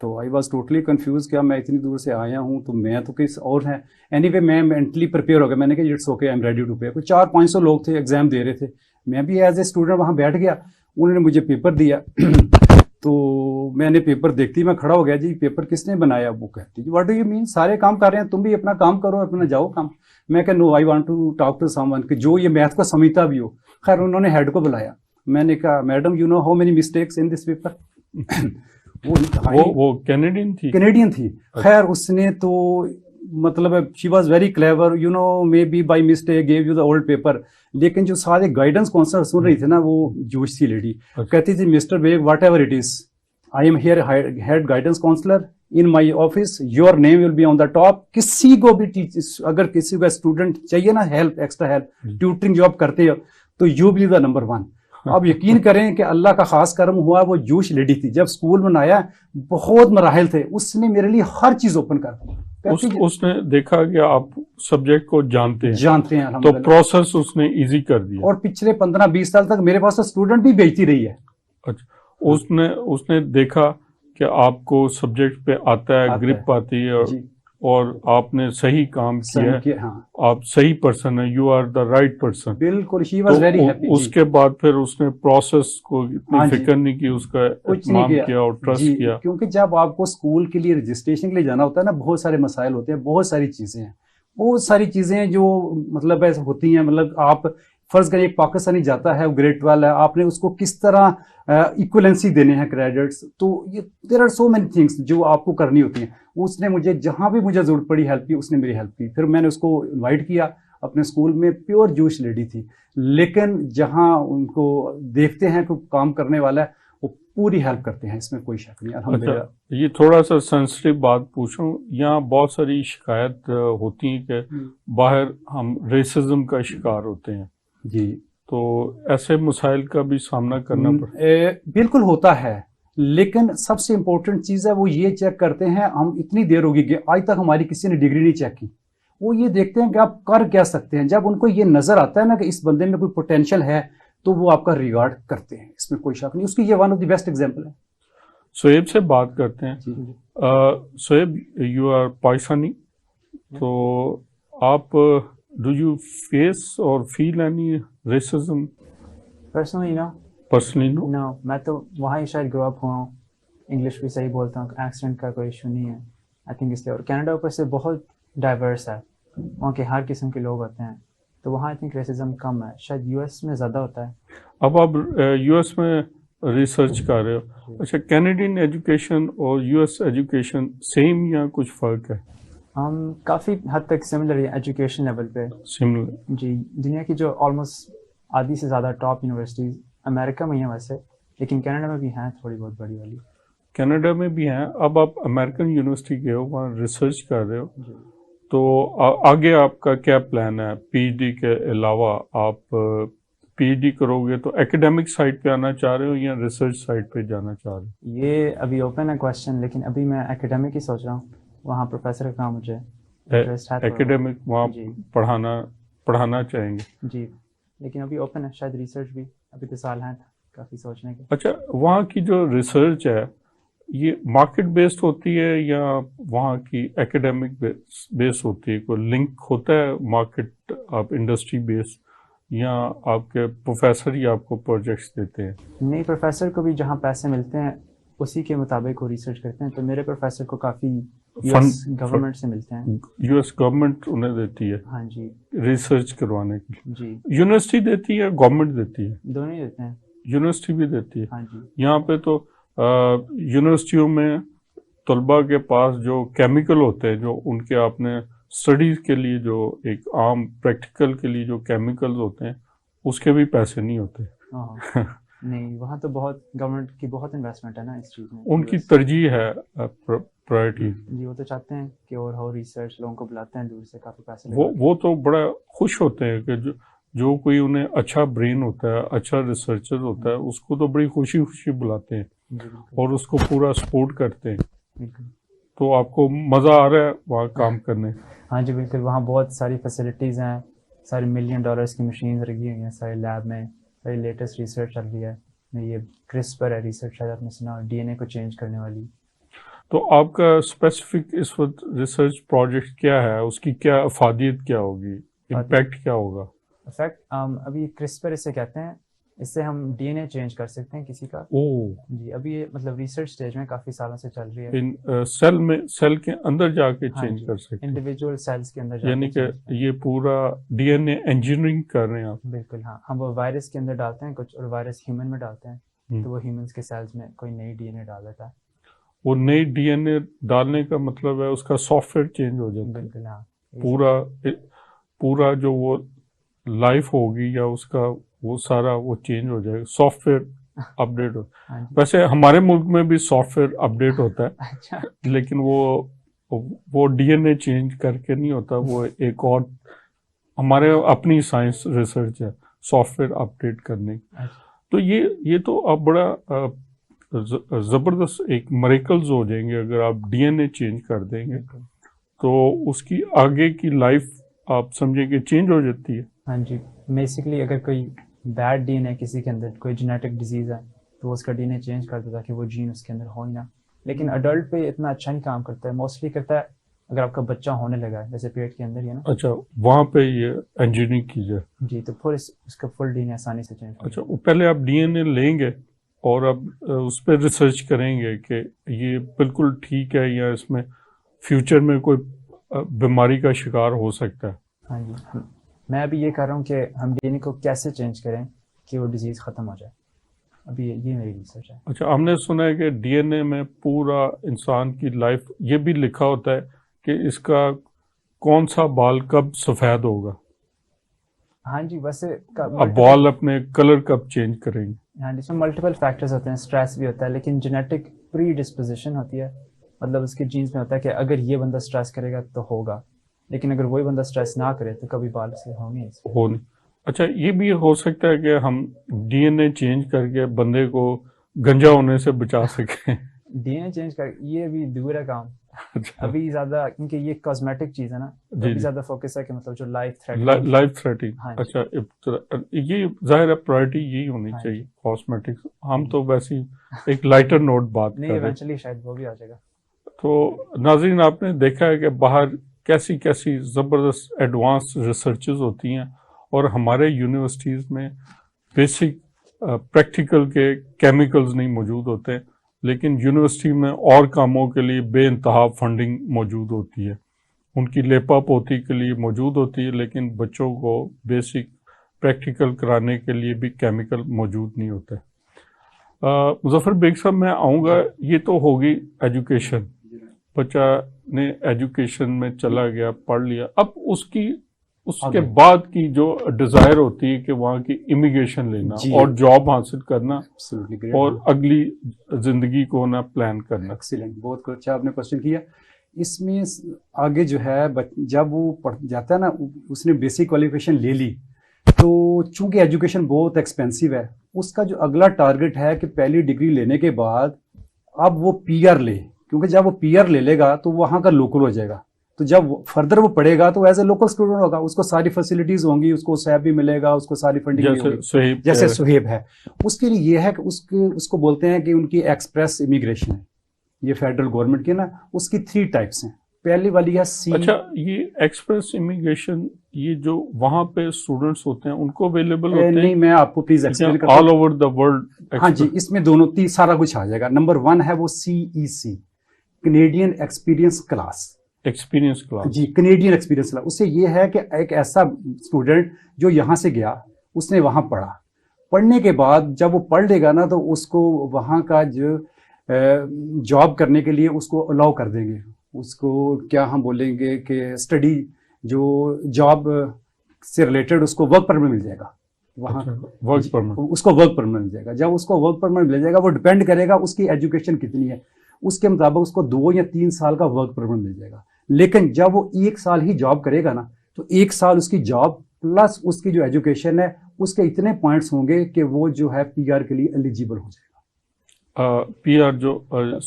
تو آئی واز ٹوٹلی کنفیوز, کیا میں اتنی دور سے آیا ہوں تو میں تو کس اور ہیں. اینی وے میں مینٹلی پریپیئر ہو گیا, میں نے کہا it's okay, I am ready to pay. کوئی 400-500 لوگ تھے ایگزام دے رہے تھے, میں بھی ایز اے اسٹوڈنٹ وہاں بیٹھ گیا. انہوں نے مجھے پیپر دیا تو میں نے پیپر دیکھتی میں کھڑا ہو گیا, جی پیپر کس نے بنایا؟ وہ کہتی جی واٹ ڈو یو مین, سارے کام کر رہے ہیں, تم بھی اپنا کام کرو, اپنا جاؤ کام. میں کہ no I want to talk to someone, کہ جو یہ میتھ کو سمجھتا بھی ہو. خیر انہوں نے ہیڈ کو بلایا, میں نے کہا madam you know how many mistakes in this paper. وہ کینیڈین تھی. کینیڈین تھی. خیر اس نے تو مطلب she was very clever, you know maybe by mistake give you the old paper. لیکن جو سارے گائیڈنس کاؤنسلر سن رہی تھے نا, وہ جوش سی لیڈی کہتی تھی mister Baig whatever it is, I am here head guidance counsellor in my office, your name will be on the top. کسی کو بھی اگر کسی کو اسٹوڈنٹ چاہیے نا ہیلپ, ایکسٹرا ہیلپ, ٹیوٹرنگ جو آپ کرتے ہو تو یو بی دا نمبر 1. اب یقین کریں کہ اللہ کا خاص کرم ہوا, وہ جوش لیڈی تھی. جب اسکول میں آیا بہت مراحل تھے, اس نے میرے لیے ہر چیز اوپن کر دی. اس نے دیکھا کہ آپ سبجیکٹ کو جانتے ہیں تو پروسیس اس نے ایزی کر دیا. اور پچھلے 15-20 سال تک میرے پاس تو اسٹوڈنٹ بھی بھیجتی رہی ہے. اچھا, اس نے دیکھا کہ آپ کو سبجیکٹ پہ آتا ہے, گرپ آتی ہے, اور آپ نے صحیح کام کیا ہے, آپ صحیح پرسن ہے, you are the right person. بالکل, شی واز ویری ہیپی. اس کے بعد پھر اس نے پروسیس کو اتنی فکر نہیں کی, اس کا اہتمام کیا اور ٹرسٹ کیا. کیونکہ جب آپ کو اسکول کے لیے رجسٹریشن کے لیے جانا ہوتا ہے نا, بہت سارے مسائل ہوتے ہیں, بہت ساری چیزیں ہیں, بہت ساری چیزیں جو مطلب ایسے ہوتی ہیں. مطلب آپ فرض کریں ایک پاکستانی جاتا ہے, وہ گریڈ 12 ہے, آپ نے اس کو کس طرح ایکولنسی دینے ہیں کریڈٹس, تو there are so many things جو آپ کو کرنی ہوتی ہیں. اس نے مجھے جہاں بھی مجھے ضرورت پڑی ہیلپ کی, اس نے میری ہیلپ کی. پھر میں نے اس کو انوائٹ کیا اپنے اسکول میں, پیور جوش لیڈی تھی. لیکن جہاں ان کو دیکھتے ہیں کہ کام کرنے والا ہے, وہ پوری ہیلپ کرتے ہیں, اس میں کوئی شک نہیں. الحمدللہ. یہ تھوڑا سا سینسٹیو بات پوچھوں, یہاں بہت ساری شکایت ہوتی ہیں کہ باہر ہم ریسزم کا شکار ہوتے ہیں. جی, تو ایسے مسائل کا بھی سامنا کرنا پڑتا ہے. بالکل ہوتا ہے, لیکن سب سے امپورٹنٹ چیز ہے وہ یہ چیک کرتے ہیں. ہم اتنی دیر ہوگی کہ آج تک ہماری کسی نے ڈگری نہیں چیک کی, وہ یہ دیکھتے ہیں کہ آپ کر کیا سکتے ہیں. جب ان کو یہ نظر آتا ہے نا کہ اس بندے میں کوئی پوٹینشیل ہے, تو وہ آپ کا ریگارڈ کرتے ہیں, اس میں کوئی شک نہیں. اس کی یہ one of the best example ہے. سہیب سے بات کرتے ہیں. سہیب, یو آر پاکستانی, تو آپ ڈو یو فیس اور feel any racism? Personally no, میں تو وہاں ہی شاید گرو اپ ہوا ہوں, انگلش بھی صحیح بولتا ہوں, ایکسینٹ کا کوئی ایشو نہیں ہے. آئی تھنک اس لیے, اور کینیڈا اوپر سے بہت ڈائیورس ہے, وہاں کے ہر قسم کے لوگ ہوتے ہیں, تو وہاں آئی تھنک ریسزم کم ہے. شاید یو ایس میں زیادہ ہوتا ہے. اب آپ یو ایس میں ریسرچ کر رہے ہو, اچھا کینیڈین ایجوکیشن اور یو ایس ایجوکیشن سیم یا کچھ فرق ہے؟ کافی حد تک سملر ہے ایجوکیشن لیول پہ. سملر جی, دنیا کی جو آلموسٹ آدھی سے زیادہ ٹاپ یونیورسٹیز امریکہ میں ہی ہیں ویسے, لیکن کینیڈا میں بھی ہیں تھوڑی بہت بڑی والی. کینیڈا میں بھی ہیں. اب آپ امریکن یونیورسٹی گئے ہو, وہاں ریسرچ کر رہے ہو, تو آگے آپ کا کیا پلان ہے؟ پی ایچ ڈی کے علاوہ آپ پی ایچ ڈی کرو گے تو ایکیڈیمک سائٹ پہ آنا چاہ رہے ہو یا ریسرچ سائٹ پہ جانا چاہ رہے ہو؟ یہ ابھی اوپن ہے کویسچن, لیکن ابھی میں ایکیڈیمک ہی سوچ رہا ہوں. وہاں پروفیسر کا مجھے انٹرسٹ ہے, ایکیڈیمک وہاں پڑھانا چاہیں گے. جی, لیکن ابھی اوپن ہے, شاید ریسرچ بھی ابھی تو سال ہیں کافی سوچنے کے. اچھا, وہاں کی جو ریسرچ ہے یہ مارکیٹ بیسڈ ہوتی ہے یا وہاں کی ایکیڈیمک بیس ہوتی ہے؟ کوئی لنک ہوتا ہے مارکیٹ آپ انڈسٹری بیس, یا آپ کے پروفیسر ہی آپ کو پروجیکٹس دیتے ہیں؟ نہیں, پروفیسر کو بھی جہاں پیسے ملتے ہیں اسی کے مطابق وہ ریسرچ کرتے ہیں. تو میرے پروفیسر کو کافی یو ایس گورنمنٹ سے ملتے ہیں. یو ایس گورنمنٹ انہیں دیتی ہے؟ ہاں جی, ریسرچ کروانے کے لیے. جی, یونیورسٹی دیتی ہے, گورنمنٹ دیتی ہے؟ دونوں ہی دیتے ہیں. یونیورسٹی بھی دیتی ہے. ہاں جی. یہاں پہ تو یونیورسٹیوں میں طلباء کے پاس جو کیمیکل ہوتے ہیں جو ان کے آپ نے اسٹڈیز کے لیے جو ایک عام پریکٹیکل کے لیے جو کیمیکلز ہوتے ہیں اس کے بھی پیسے نہیں ہوتے. نہیں وہاں تو بہت گورنمنٹ کی بہت انویسٹمنٹ ہے نا اس چیز میں. ان کی ترجیح ہے پرائرٹی. جی وہ تو چاہتے ہیں کہ اور ریسرچ لوگوں کو بلاتے ہیں دور سے کافی پیسے. وہ تو بڑا خوش ہوتے ہیں کہ جو کوئی انہیں اچھا برین ہوتا ہے اچھا ریسرچر ہوتا ہے اس کو تو بڑی خوشی خوشی بلاتے ہیں اور اس کو پورا سپورٹ کرتے ہیں. تو آپ کو مزہ آ رہا ہے وہاں کام کرنے؟ ہاں جی بالکل. وہاں بہت ساری فیسلٹیز ہیں, سارے $1 ملین کی مشینز لگی ہوئی ہیں سارے لیب میں, ساری لیٹسٹ ریسرچ چل رہی ہے. یہ کرسپر ہے ریسرچ شاید آپ نے سنا, ڈی این اے کو چینج کرنے والی. تو آپ کا اسپیسیفک اس وقت ریسرچ پروجیکٹ کیا ہے, اس کی کیا افادیت کیا ہوگی, امپیکٹ کیا ہوگا؟ افیکٹ ابھی کرسپر اسے کہتے ہیں, اس سے ہم ڈی این اے چینج کر سکتے ہیں کسی کا. جی ابھی یہ مطلب ریسرچ اسٹیج میں کافی سالوں سے چل رہی ہے. سیل کے اندر جا کے چینج کر سکتے ہیں انڈیویجول سیلز کے اندر, یعنی کہ یہ پورا ڈی این اے انجینئرنگ کر رہے ہیں آپ؟ بالکل ہاں. ہم وہ وائرس کے اندر ڈالتے ہیں کچھ, اور وائرس ہیومن میں ڈالتے ہیں تو وہ ہیومنس کے سیلز میں کوئی نئی ڈی این اے ڈال دیتا ہے. وہ نئی ڈی این اے ڈالنے کا مطلب ہے اس کا سافٹ ویئر چینج ہو جاتا ہے؟ بالکل ہاں. پورا جو وہ لائف ہوگی یا اس کا وہ سارا وہ چینج ہو جائے گا, سافٹ ویئر اپڈیٹ ہو. ویسے ہمارے ملک میں بھی سافٹ ویئر اپڈیٹ ہوتا ہے لیکن وہ ڈی این اے چینج کر کے نہیں ہوتا, وہ ایک اور ہمارے اپنی سائنس ریسرچ ہے سافٹ ویئر اپڈیٹ کرنے. تو یہ تو آپ بڑا زبردست ایک میریکلز ہو جائیں گے اگر آپ ڈی این اے چینج کر دیں گے تو اس کی آگے کی لائف آپ سمجھیں کہ چینج ہو جاتی ہے. ہاں جی بیسکلی اگر کوئی بیڈ ڈی این اے کسی کے اندر کوئی جینیٹک ڈیزیز ہے تو اس کا ڈی این اے چینج کر دیتا کہ وہ جین اس کے اندر ہو ہی نہ. لیکن اڈلٹ پہ اتنا اچھا نہیں کام کرتا ہے, موسٹلی کرتا ہے اگر آپ کا بچہ ہونے لگا ہے جیسے پیٹ کے اندر ہی ہے نا. اچھا وہاں پہ یہ انجینئرنگ کی جائے. جی تو پھر اس کا فل ڈی این اے آسانی سے چینج. اچھا پہلے آپ ڈی این اے لیں گے اور اب اس پہ ریسرچ کریں گے کہ یہ بالکل ٹھیک ہے یا اس میں فیوچر میں کوئی بیماری کا شکار ہو سکتا ہے. ہاں جی میں ابھی یہ کر رہا ہوں کہ ہم ڈی این اے کو کیسے چینج کریں کہ وہ ڈیزیز ختم ہو جائے. ابھی یہ میری ریسرچ ہے. اچھا ہم نے سنا ہے کہ ڈی این اے میں پورا انسان کی لائف یہ بھی لکھا ہوتا ہے کہ اس کا کون سا بال کب سفید ہوگا. ہاں جی ویسے اب بال اپنے کلر کب چینج کریں گے. ہاں جی اس میں ملٹیپل فیکٹرز ہوتے ہیں, اسٹریس بھی ہوتا ہے لیکن جینیٹک پری ڈسپوزیشن ہوتی ہے, مطلب اس کے جینز میں ہوتا ہے کہ اگر یہ بندہ اسٹریس کرے گا تو ہوگا, لیکن اگر وہی بندہ اسٹریس نہ کرے تو کبھی بال سے ہوں گے نہیں. اچھا یہ بھی ہو سکتا ہے کہ ہم ڈی این اے چینج کر کے بندے کو گنجا ہونے سے بچا سکیں. ڈی این اے چینج کر یہ بھی دور ہے کام ابھی زیادہ, کیونکہ یہ کاسمیٹک چیز ہے نا, ابھی زیادہ فوکس ہے کہ مطلب جو لائف تھریٹنگ. اچھا یہ ظاہر ہے پرائرٹی یہی ہونی چاہیے کاسمیٹکس. ہم تو ویسے ایک لائٹر نوٹ بات کر رہے ہیں, ایونچولی شاید وہ بھی آ جائے گا. تو ناظرین آپ نے دیکھا ہے کہ باہر کیسی زبردست ایڈوانس ریسرچز ہوتی ہیں اور ہمارے یونیورسٹیز میں بیسک پریکٹیکل کے کیمیکلز نہیں موجود ہوتے, لیکن یونیورسٹی میں اور کاموں کے لیے بے انتہا فنڈنگ موجود ہوتی ہے. ان کی لیپا پوتی کے لیے موجود ہوتی ہے لیکن بچوں کو بیسک پریکٹیکل کرانے کے لیے بھی کیمیکل موجود نہیں ہوتے. مظفر بیگ صاحب میں آؤں گا, یہ تو ہوگی ایجوکیشن, بچہ نے ایجوکیشن میں چلا گیا پڑھ لیا, اب اس کے بعد کی جو ڈیزائر ہوتی ہے کہ وہاں کی امیگریشن لینا اور جاب حاصل کرنا اور اگلی زندگی کو نہ پلان کرنا. ایکسیلنٹ, بہت اچھا آپ نے کوشچن کیا. اس میں آگے جو ہے جب وہ پڑھ جاتا ہے نا, اس نے بیسک کوالیفیکیشن لے لی تو چونکہ ایجوکیشن بہت ایکسپینسو ہے, اس کا جو اگلا ٹارگٹ ہے کہ پہلی ڈگری لینے کے بعد اب وہ پی آر لے, کیونکہ جب وہ پی آر لے لے گا تو وہاں کا لوکل ہو جائے گا. تو جب فردر وہ پڑھے گا تو ایز اے لوکل اسٹوڈنٹ ہوگا, اس کو ساری فیسلٹیز ہوں گی, اس کو سیب بھی ملے گا, اس کو ساری فنڈنگ بھی ہوگی جیسے سہیب ہے. اس کے لیے یہ ہے کہ اس کو بولتے ہیں کہ ان کی ایکسپریس امیگریشن ہے, یہ فیڈرل گورنمنٹ کی نا, اس کی 3 ٹائپس ہیں. پہلی والی ہے سی. اچھا یہ ایکسپریس امیگریشن یہ جو وہاں پہ اسٹوڈنٹس ہوتے ہیں ان کو اویلیبل ہوتے ہیں؟ نہیں میں آپ کو پلیز ایکسپلین کرتا ہوں. All over the world. ہاں جی اس میں دونوں سارا کچھ آ جائے گا. نمبر 1 ہے وہ CEC Canadian experience class. Experience class جی کینیڈین ایکسپیرینس کلاس. اس سے یہ ہے کہ ایک ایسا اسٹوڈنٹ جو یہاں سے گیا, اس نے وہاں پڑھا, پڑھنے کے بعد جب وہ پڑھ لے گا نا تو اس کو وہاں کا جو جاب کرنے کے لیے اس کو الاؤ کر دیں گے. اس کو کیا ہم بولیں گے کہ اسٹڈی جو جاب سے ریلیٹڈ اس کو ورک پرمٹ مل جائے گا وہاں, ورک پرمٹ اس کو ورک پرمٹ مل جائے گا. جب اس کو ورک پرمٹ مل جائے گا وہ ڈپینڈ کرے گا اس کی ایجوکیشن کتنی ہے, اس کے مطابق اس کو 2 یا 3 سال کا ورک پرمٹ مل جائے گا. لیکن جب وہ 1 سال ہی جاب کرے گا نا تو 1 سال اس کی جاب پلس اس کی جو ایجوکیشن ہے اس کے اتنے پوائنٹس ہوں گے کہ وہ جو ہے پی آر کے لیے ایلیجیبل ہو جائے گا. پی آر جو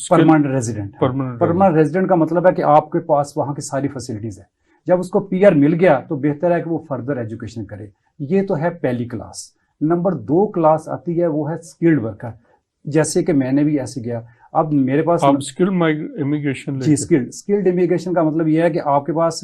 پرماننٹ ریزیڈنٹ, پرماننٹ ریزیڈنٹ کا مطلب ہے کہ آپ کے پاس وہاں کی ساری فیسلٹیز ہے. جب اس کو پی آر مل گیا تو بہتر ہے کہ وہ فردر ایجوکیشن کرے. یہ تو ہے پہلی کلاس. نمبر 2 کلاس آتی ہے وہ ہے اسکلڈ ورکر. جیسے کہ میں نے بھی ایسے گیا, اب میرے پاس امیگریشن, جی اسکلڈ امیگریشن کا مطلب یہ ہے کہ آپ کے pass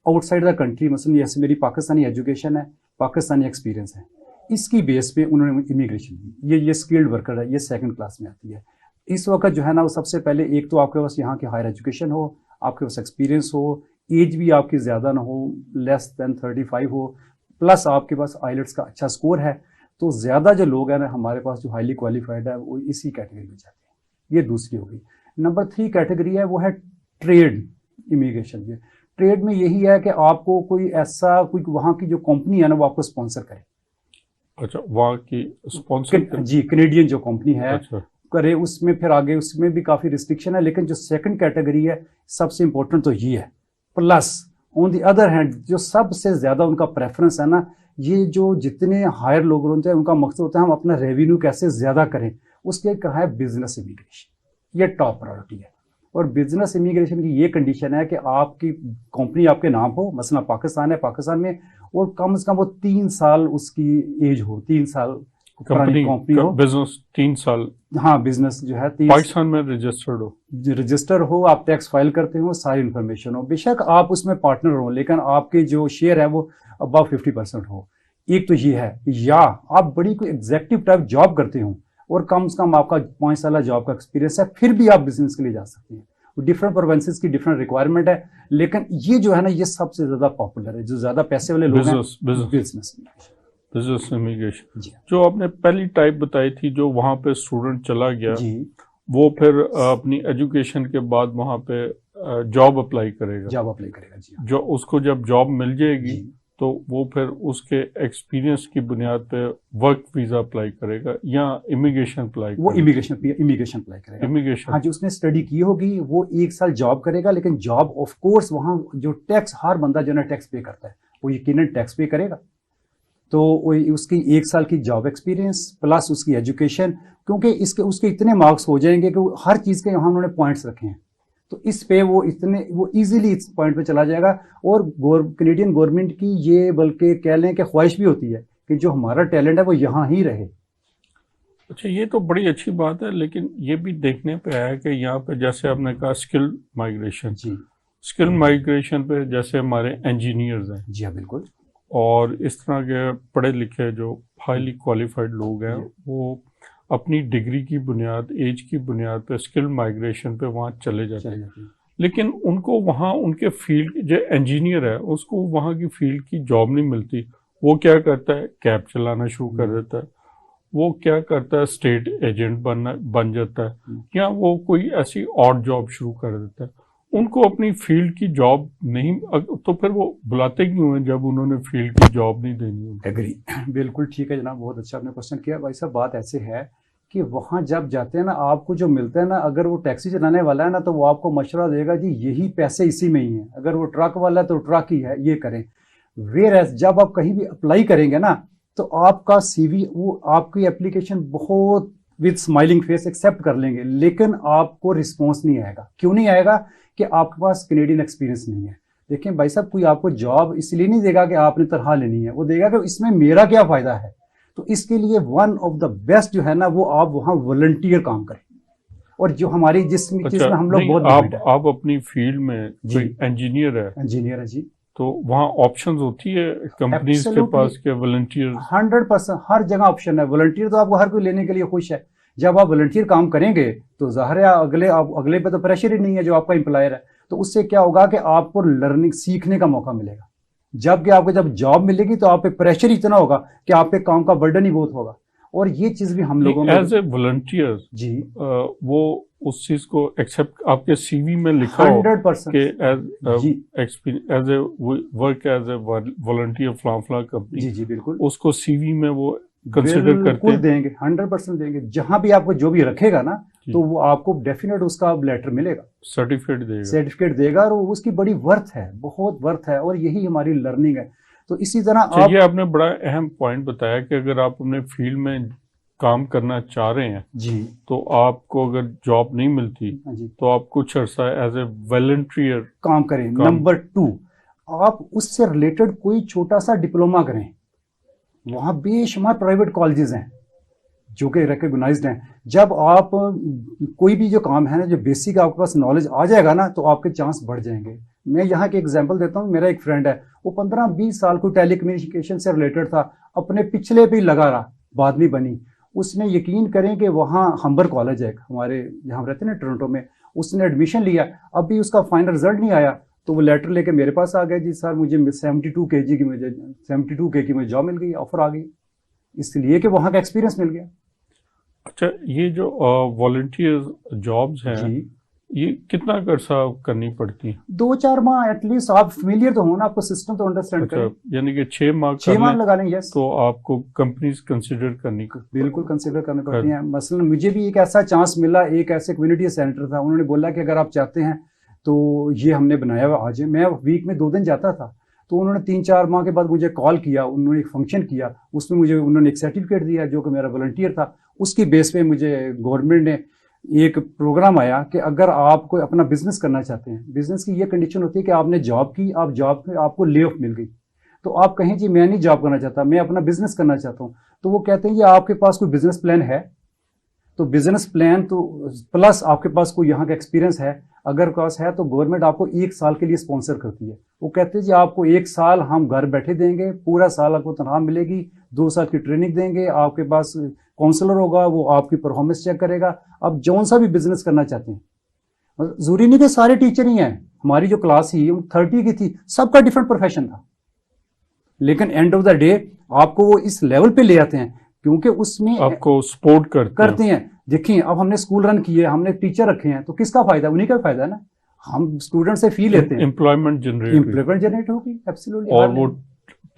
out side the country, مثلا جیسے میری پاکستانی ایجوکیشن ہے, پاکستانی ایکسپیرینس ہے, اس کی بیس پہ انہوں نے امیگریشن دی. یہ اسکلڈ ورکر ہے, یہ 2nd کلاس میں آتی ہے. اس وقت جو ہے نا وہ سب سے پہلے ایک تو آپ کے پاس یہاں کی ہائر ایجوکیشن ہو, آپ کے پاس ایکسپیرینس ہو, ایج بھی آپ کی زیادہ نہ ہو, لیس دین 35 ہو, پلس آپ کے پاس آئیلٹس کا اچھا سکور ہے. تو زیادہ جو لوگ ہیں نا ہمارے پاس جو ہائیلی کوالیفائڈ ہے وہ اسی کیٹیگری میں جاتے ہیں. یہ دوسری ہو گئی. نمبر 3 کیٹیگری ہے وہ ہے ٹریڈ امیگریشن. یہ ٹریڈ میں یہی ہے کہ آپ کو کوئی ایسا کوئی وہاں کی جو کمپنی ہے نا وہ آپ کو اسپانسر کرے. اچھا, وہاں کی اسپانسر, جی کینیڈین جو کمپنی ہے اچھا کرے. اس میں پھر آگے اس میں بھی کافی ریسٹرکشن ہے, لیکن جو 2nd کیٹیگری ہے سب سے امپورٹنٹ تو یہ ہے. Plus on the other hand جو سب سے زیادہ ان کا پریفرنس ہے نا, یہ جو جتنے ہائر لوگ ہوتے ہیں ان کا مقصد ہوتا ہے ہم اپنا ریونیو کیسے زیادہ کریں. اس کے کہا ہے بزنس امیگریشن, یہ ٹاپ پرائورٹی ہے. اور بزنس امیگریشن کی یہ کنڈیشن ہے کہ آپ کی کمپنی آپ کے نام ہو, مثلا پاکستان ہے, پاکستان میں, اور کم از کم وہ 3 سال اس کی ایج ہو, 3 سال کمپنی ہو, بزنس 3 سال, ہاں بزنس جو ہے پاکستان میں رجسٹرڈ ہو, رجسٹر ہو, آپ ٹیکس فائل کرتے ہو, ساری انفارمیشن ہو. بے شک آپ اس میں پارٹنر ہو لیکن آپ کے جو شیئر ہے وہ ابو 50% ہو. ایک تو یہ ہے, یا آپ بڑی کوئی ایگزیکٹو ٹائپ جاب کرتے ہوں اور کم از کم آپ کا 5 سالہ جاب کا ایکسپیرینس ہے, پھر بھی آپ بزنس کے لیے جا سکتے ہیں. ڈفرنٹ پروونسز کی ڈفرنٹ ریکوائرمنٹ ہے, لیکن یہ جو ہے نا یہ سب سے زیادہ پاپولر ہے. جو زیادہ پیسے والے لوگ ہیں بزنس امیگریشن. جو آپ نے پہلی ٹائپ بتائی تھی جو وہاں پہ اسٹوڈنٹ چلا گیا, وہ پھر اپنی ایجوکیشن کے بعد وہاں پہ جاب اپلائی کرے گا, جی. جو اس کو جب جاب مل جائے گی تو وہ پھر اس کے ایکسپیرینس کی بنیاد پہ ورک ویزا اپلائی کرے گا یا امیگریشن اپلائی کرے گا. وہ امیگریشن اپلائی کرے گا. امیگریشن, ہاں, جو اس نے اسٹڈی کی ہوگی وہ 1 سال جاب کرے گا, لیکن جاب آف کورس وہاں جو ٹیکس, ہر بندہ جو ہے ٹیکس پے کرتا ہے وہ یقیناً ٹیکس پے کرے گا. تو اس کی 1 سال کی جاب ایکسپیرینس پلس اس کی ایجوکیشن, کیونکہ اس کے اتنے مارکس ہو جائیں گے کہ ہر چیز کے یہاں انہوں نے پوائنٹس رکھے ہیں, تو اس پہ وہ ایزیلی اس پوائنٹ پہ چلا جائے گا. اور کینیڈین گورنمنٹ کی یہ بلکہ کہہ لیں کہ خواہش بھی ہوتی ہے کہ جو ہمارا ٹیلنٹ ہے وہ یہاں ہی رہے. اچھا, یہ تو بڑی اچھی بات ہے, لیکن یہ بھی دیکھنے پہ آیا کہ یہاں پہ جیسے آپ نے کہا اسکل مائیگریشن, جی اسکل مائیگریشن پہ جیسے ہمارے انجینئرز ہیں, جی ہاں بالکل, اور اس طرح کے پڑھے لکھے جو ہائیلی کوالیفائڈ لوگ ہیں وہ اپنی ڈگری کی بنیاد, ایج کی بنیاد پہ اسکل مائیگریشن پہ وہاں چلے جاتے ہیں. لیکن ان کو وہاں ان کے فیلڈ جو انجینئر ہے اس کو وہاں کی فیلڈ کی جاب نہیں ملتی. وہ کیا کرتا ہے, کیب چلانا شروع کر دیتا ہے, وہ کیا کرتا ہے اسٹیٹ ایجنٹ بن جاتا ہے, یا وہ کوئی ایسی اور جاب شروع کر دیتا ہے. ان کو اپنی فیلڈ کی جاب نہیں, تو پھر وہ بلاتے کیوں ہیں جب انہوں نے فیلڈ کی جاب نہیں دینی. ایگری, بالکل ٹھیک ہے جناب, بہت اچھا آپ نے کوشچن کیا. بھائی صاحب بات ایسے ہے کہ وہاں جب جاتے ہیں نا آپ کو جو ملتا ہے نا, اگر وہ ٹیکسی چلانے والا ہے نا تو وہ آپ کو مشورہ دے گا جی یہی پیسے اسی میں ہی ہیں, اگر وہ ٹرک والا ہے تو ٹرک ہی ہے, یہ کریں. ویئر جب آپ کہیں بھی اپلائی کریں گے نا تو آپ کا سی وی, وہ آپ کی اپلیکیشن بہت وتھ اسمائلنگ فیس ایکسیپٹ کر لیں گے, لیکن آپ کو رسپانس نہیں آئے گا. کیوں نہیں آئے گا؟ کہ آپ کے پاس کینیڈین ایکسپیرینس نہیں ہے. دیکھیں بھائی صاحب, کوئی آپ کو جاب اس لیے نہیں دے گا کہ آپ نے تنخواہ لینی ہے, وہ دے گا کہ اس میں میرا کیا فائدہ ہے. تو اس کے لیے ون آف دا بیسٹ جو ہے نا وہ آپ وہاں والنٹیئر کام کریں. اور جو ہماری جس میں ہم لوگ بہت, آپ اپنی فیلڈ میں انجینئر ہے جی, تو وہاں آپشنز ہوتی ہے کمپنیز کے پاس کہ والنٹیئر 100% ہر جگہ آپشن ہے. والنٹیئر تو آپ کو ہر کوئی لینے کے لیے خوش ہے. جب آپ والنٹیئر کام کریں گے تو ظاہر ہے اگلے پہ تو پریشر ہی نہیں ہے جو آپ کا امپلائر ہے. تو اس سے کیا ہوگا کہ آپ کو لرننگ, سیکھنے کا موقع ملے گا. جبکہ آپ کو جب جاب ملے گی تو آپ پہ پریشر اتنا ہوگا کہ آپ پہ کام کا برڈن ہی بہت ہوگا. اور یہ چیز بھی ہم لوگوں میں ایز اے والنٹیئر جی وہ اس چیز کو ایکسیپٹ آپ کے سی وی میں لکھا ہو 100% کہ as a work as a volunteer فلاں فلاں کمپنی، جی بالکل اس کو سی وی میں وہ کنسیڈر کرتے بالکل دیں گے، 100% دیں گے. جہاں بھی آپ کو جو بھی رکھے گا نا تو وہ آپ کو ڈیفینیٹ اس کا لیٹر ملے گا، سرٹیفکیٹ دے گا، اور اس کی بڑی ورتھ ہے، بہت ورتھ ہے، اور یہی ہماری لرننگ ہے. تو اسی طرح یہ آپ نے بڑا اہم پوائنٹ بتایا کہ اگر آپ اپنے فیلڈ میں کام کرنا چاہ رہے ہیں جی تو آپ کو اگر جاب نہیں ملتی تو آپ کچھ عرصہ ایز اے والنٹیئر کام کریں. نمبر 2، آپ اس سے ریلیٹڈ کوئی چھوٹا سا ڈپلوما کریں. وہاں بے شمار پرائیویٹ کالجز ہیں جو کہ ریکگنائزڈ ہیں. جب آپ کوئی بھی جو کام ہے نا، جو بیسک آپ کے پاس نالج آ جائے گا نا، تو آپ کے چانس بڑھ جائیں گے. میں یہاں کی ایگزامپل دیتا ہوں. میرا ایک فرینڈ ہے، وہ 15-20 سال کو ٹیلی کمیونیکیشن سے ریلیٹڈ تھا، اپنے پچھلے پہ ہی لگا رہا، بعد میں بنی. اس نے یقین کریں کہ وہاں ہمبر کالج ہے ہمارے جہاں رہتے ہیں نا ٹورنٹو میں، اس نے ایڈمیشن لیا. اب بھی اس کا فائنل رزلٹ نہیں آیا، تو وہ لیٹر لے کے میرے پاس آ گیا، جی سر مجھے 72 کے کی مجھے جاب مل گئی، آفر آ گئی، اس لیے کہ وہاں کا ایکسپیرینس مل گیا. اچھا، یہ جو والنٹیئر جابز ہیں جی یہ کتنا عرصہ کرنی پڑتی ہیں؟ 2-4 ماہ ایٹ لیسٹ. آپ فیملیئر تو ہونا، آپ کو سسٹم تو انڈرسٹینڈ کریں. یعنی کہ 6 ماہ 6 ماہ لگا لیں. یس، تو آپ کو کمپنیز کنسیڈر کرنی بالکل کنسیڈر کرنے پڑتی ہیں. مثلا مجھے بھی ایک ایسا چانس ملا، ایک ایسے کمیونٹی سینٹر تھا، انہوں نے بولا کہ اگر آپ چاہتے ہیں تو یہ ہم نے بنایا ہوا آج. میں ویک میں 2 دن جاتا تھا، تو انہوں نے 3-4 ماہ کے بعد مجھے کال کیا. انہوں نے ایک فنکشن کیا، اس میں مجھے انہوں نے ایک سرٹیفکیٹ دیا جو کہ میرا والنٹیئر تھا. اس کی بیس پہ مجھے گورنمنٹ نے ایک پروگرام آیا کہ اگر آپ کو اپنا بزنس کرنا چاہتے ہیں، بزنس کی یہ کنڈیشن ہوتی ہے کہ آپ نے جاب کی، آپ کو لے آف مل گئی، تو آپ کہیں جی میں نہیں جاب کرنا چاہتا، میں اپنا بزنس کرنا چاہتا ہوں. تو وہ کہتے ہیں جی آپ کے پاس کوئی بزنس پلان ہے؟ تو بزنس پلان تو پلس آپ کے پاس کوئی یہاں کا ایکسپیرینس ہے، اگر پاس ہے تو گورنمنٹ آپ کو 1 سال کے لیے اسپانسر کرتی ہے. وہ کہتے ہیں جی آپ کو 1 سال ہم گھر بیٹھے دیں گے، پورا سال آپ کو تنخواہ ملے گی، 2 سال کی ٹریننگ دیں گے، آپ کے پاس کاؤنسلر ہوگا، وہ آپ کی پرفارمنس چیک کرے گا. آپ جون سا بھی بزنس کرنا چاہتے ہیں، ضروری نہیں کہ سارے ٹیچر ہی ہیں. ہماری جو کلاس ہی 30 کی تھی، سب کا ڈفرنٹ پروفیشن تھا، لیکن اینڈ آف دا ڈے آپ کو وہ اس لیول پہ لے آتے ہیں کیونکہ اس میں آپ کو سپورٹ کرتے ہیں. دیکھیں اب ہم نے اسکول رن کیے، ہم نے ٹیچر رکھے ہیں، تو کس کا فائدہ؟ انہیں کا فائدہ ہے نا. ہم اسٹوڈنٹ سے فی لیتے ہیں، امپلائمنٹ جنریٹ ہوگی ایبسلیوٹلی. اور وہ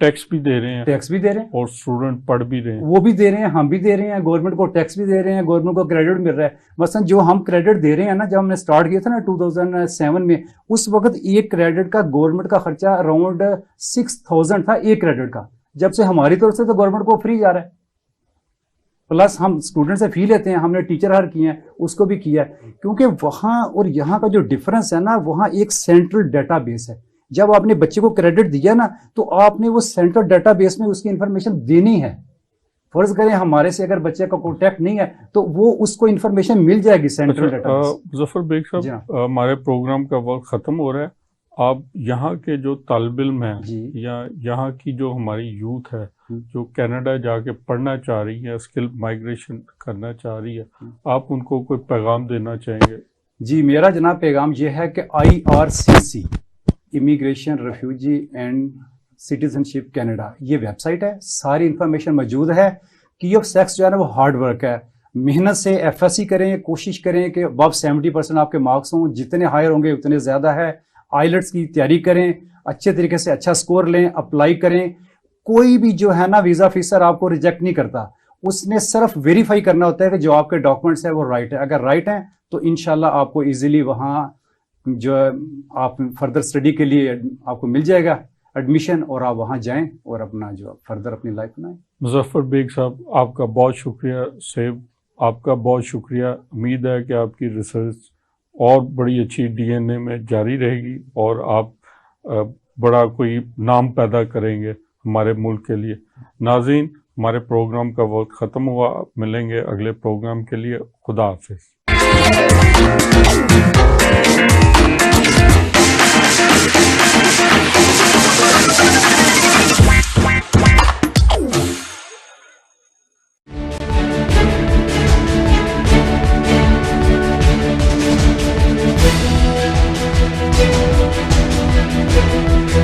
ٹیکس بھی دے رہے ہیں، ہیں اور اسٹوڈنٹ پڑھ بھی رہے ہیں، وہ بھی دے رہے ہیں، ہم بھی دے رہے ہیں، گورنمنٹ کو ٹیکس بھی دے رہے ہیں، گورنمنٹ کو کریڈٹ مل رہا ہے. مثلا جو ہم کریڈٹ دے رہے ہیں نا، جب ہم نے اسٹارٹ کیا تھا نا 2007 میں، اس وقت ایک کریڈٹ کا گورنمنٹ کا خرچہ اراؤنڈ 6000 تھا ایک کریڈٹ کا. جب سے ہماری طرف سے تو گورنمنٹ کو فری جا رہا ہے، پلس ہم اسٹوڈنٹ سے فی لیتے ہیں. ہم نے ٹیچر ہائر کیے ہیں، اس کو بھی کیا ہے، کیونکہ وہاں اور یہاں کا جو ڈفرنس ہے نا، وہاں ایک سینٹرل ڈیٹا بیس ہے. جب آپ نے بچے کو کریڈٹ دیا نا، تو آپ نے وہ سینٹرل ڈیٹا بیس میں اس کی انفارمیشن دینی ہے. فرض کریں ہمارے سے اگر بچے کا کانٹیکٹ نہیں ہے تو وہ اس کو انفارمیشن مل جائے گی central database. Muzaffar Baig صاحب، ہمارے پروگرام کا وقت ختم ہو رہا ہے. آپ یہاں کے جو طالب علم ہیں یا یہاں کی جو ہماری یوتھ ہے جو کینیڈا جا کے پڑھنا چاہ رہی ہے، اسکل مائگریشن کرنا چاہ رہی ہے، آپ ان کو کوئی پیغام دینا چاہیں گے؟ جی، میرا جناب پیغام یہ ہے کہ IRCC immigration refugee and citizen ship Canada یہ ویب سائٹ ہے، ساری انفارمیشن موجود ہے. کی آف سیکس جو ہے نا وہ ہارڈ ورک ہے. محنت سے FSC کریں، کوشش کریں کہ ابو 70% آپ کے مارکس ہوں، جتنے ہائر ہوں گے اتنے زیادہ ہے. آئلٹس کی تیاری کریں، اچھے طریقے سے اچھا سکور لیں، اپلائی کریں. کوئی بھی جو ہے نا ویزا آفیسر آپ کو ریجیکٹ نہیں کرتا، اس نے صرف ویریفائی کرنا ہوتا ہے کہ جو آپ کے ڈاکومنٹس ہیں وہ رائٹ ہے. اگر رائٹ ہیں تو انشاءاللہ آپ کو ایزیلی وہاں جو آپ فردر اسٹڈی کے لیے آپ کو مل جائے گا ایڈمیشن، اور آپ وہاں جائیں اور اپنا جو فردر اپنی لائف بنائیں. مظفر بیگ صاحب، آپ کا بہت شکریہ. سیب، آپ کا بہت شکریہ. امید ہے کہ آپ کی ریسرچ اور بڑی اچھی DNA میں جاری رہے گی اور آپ بڑا کوئی نام پیدا کریں گے ہمارے ملک کے لیے. ناظرین، ہمارے پروگرام کا وقت ختم ہوا. ملیں گے اگلے پروگرام کے لیے. خدا حافظ.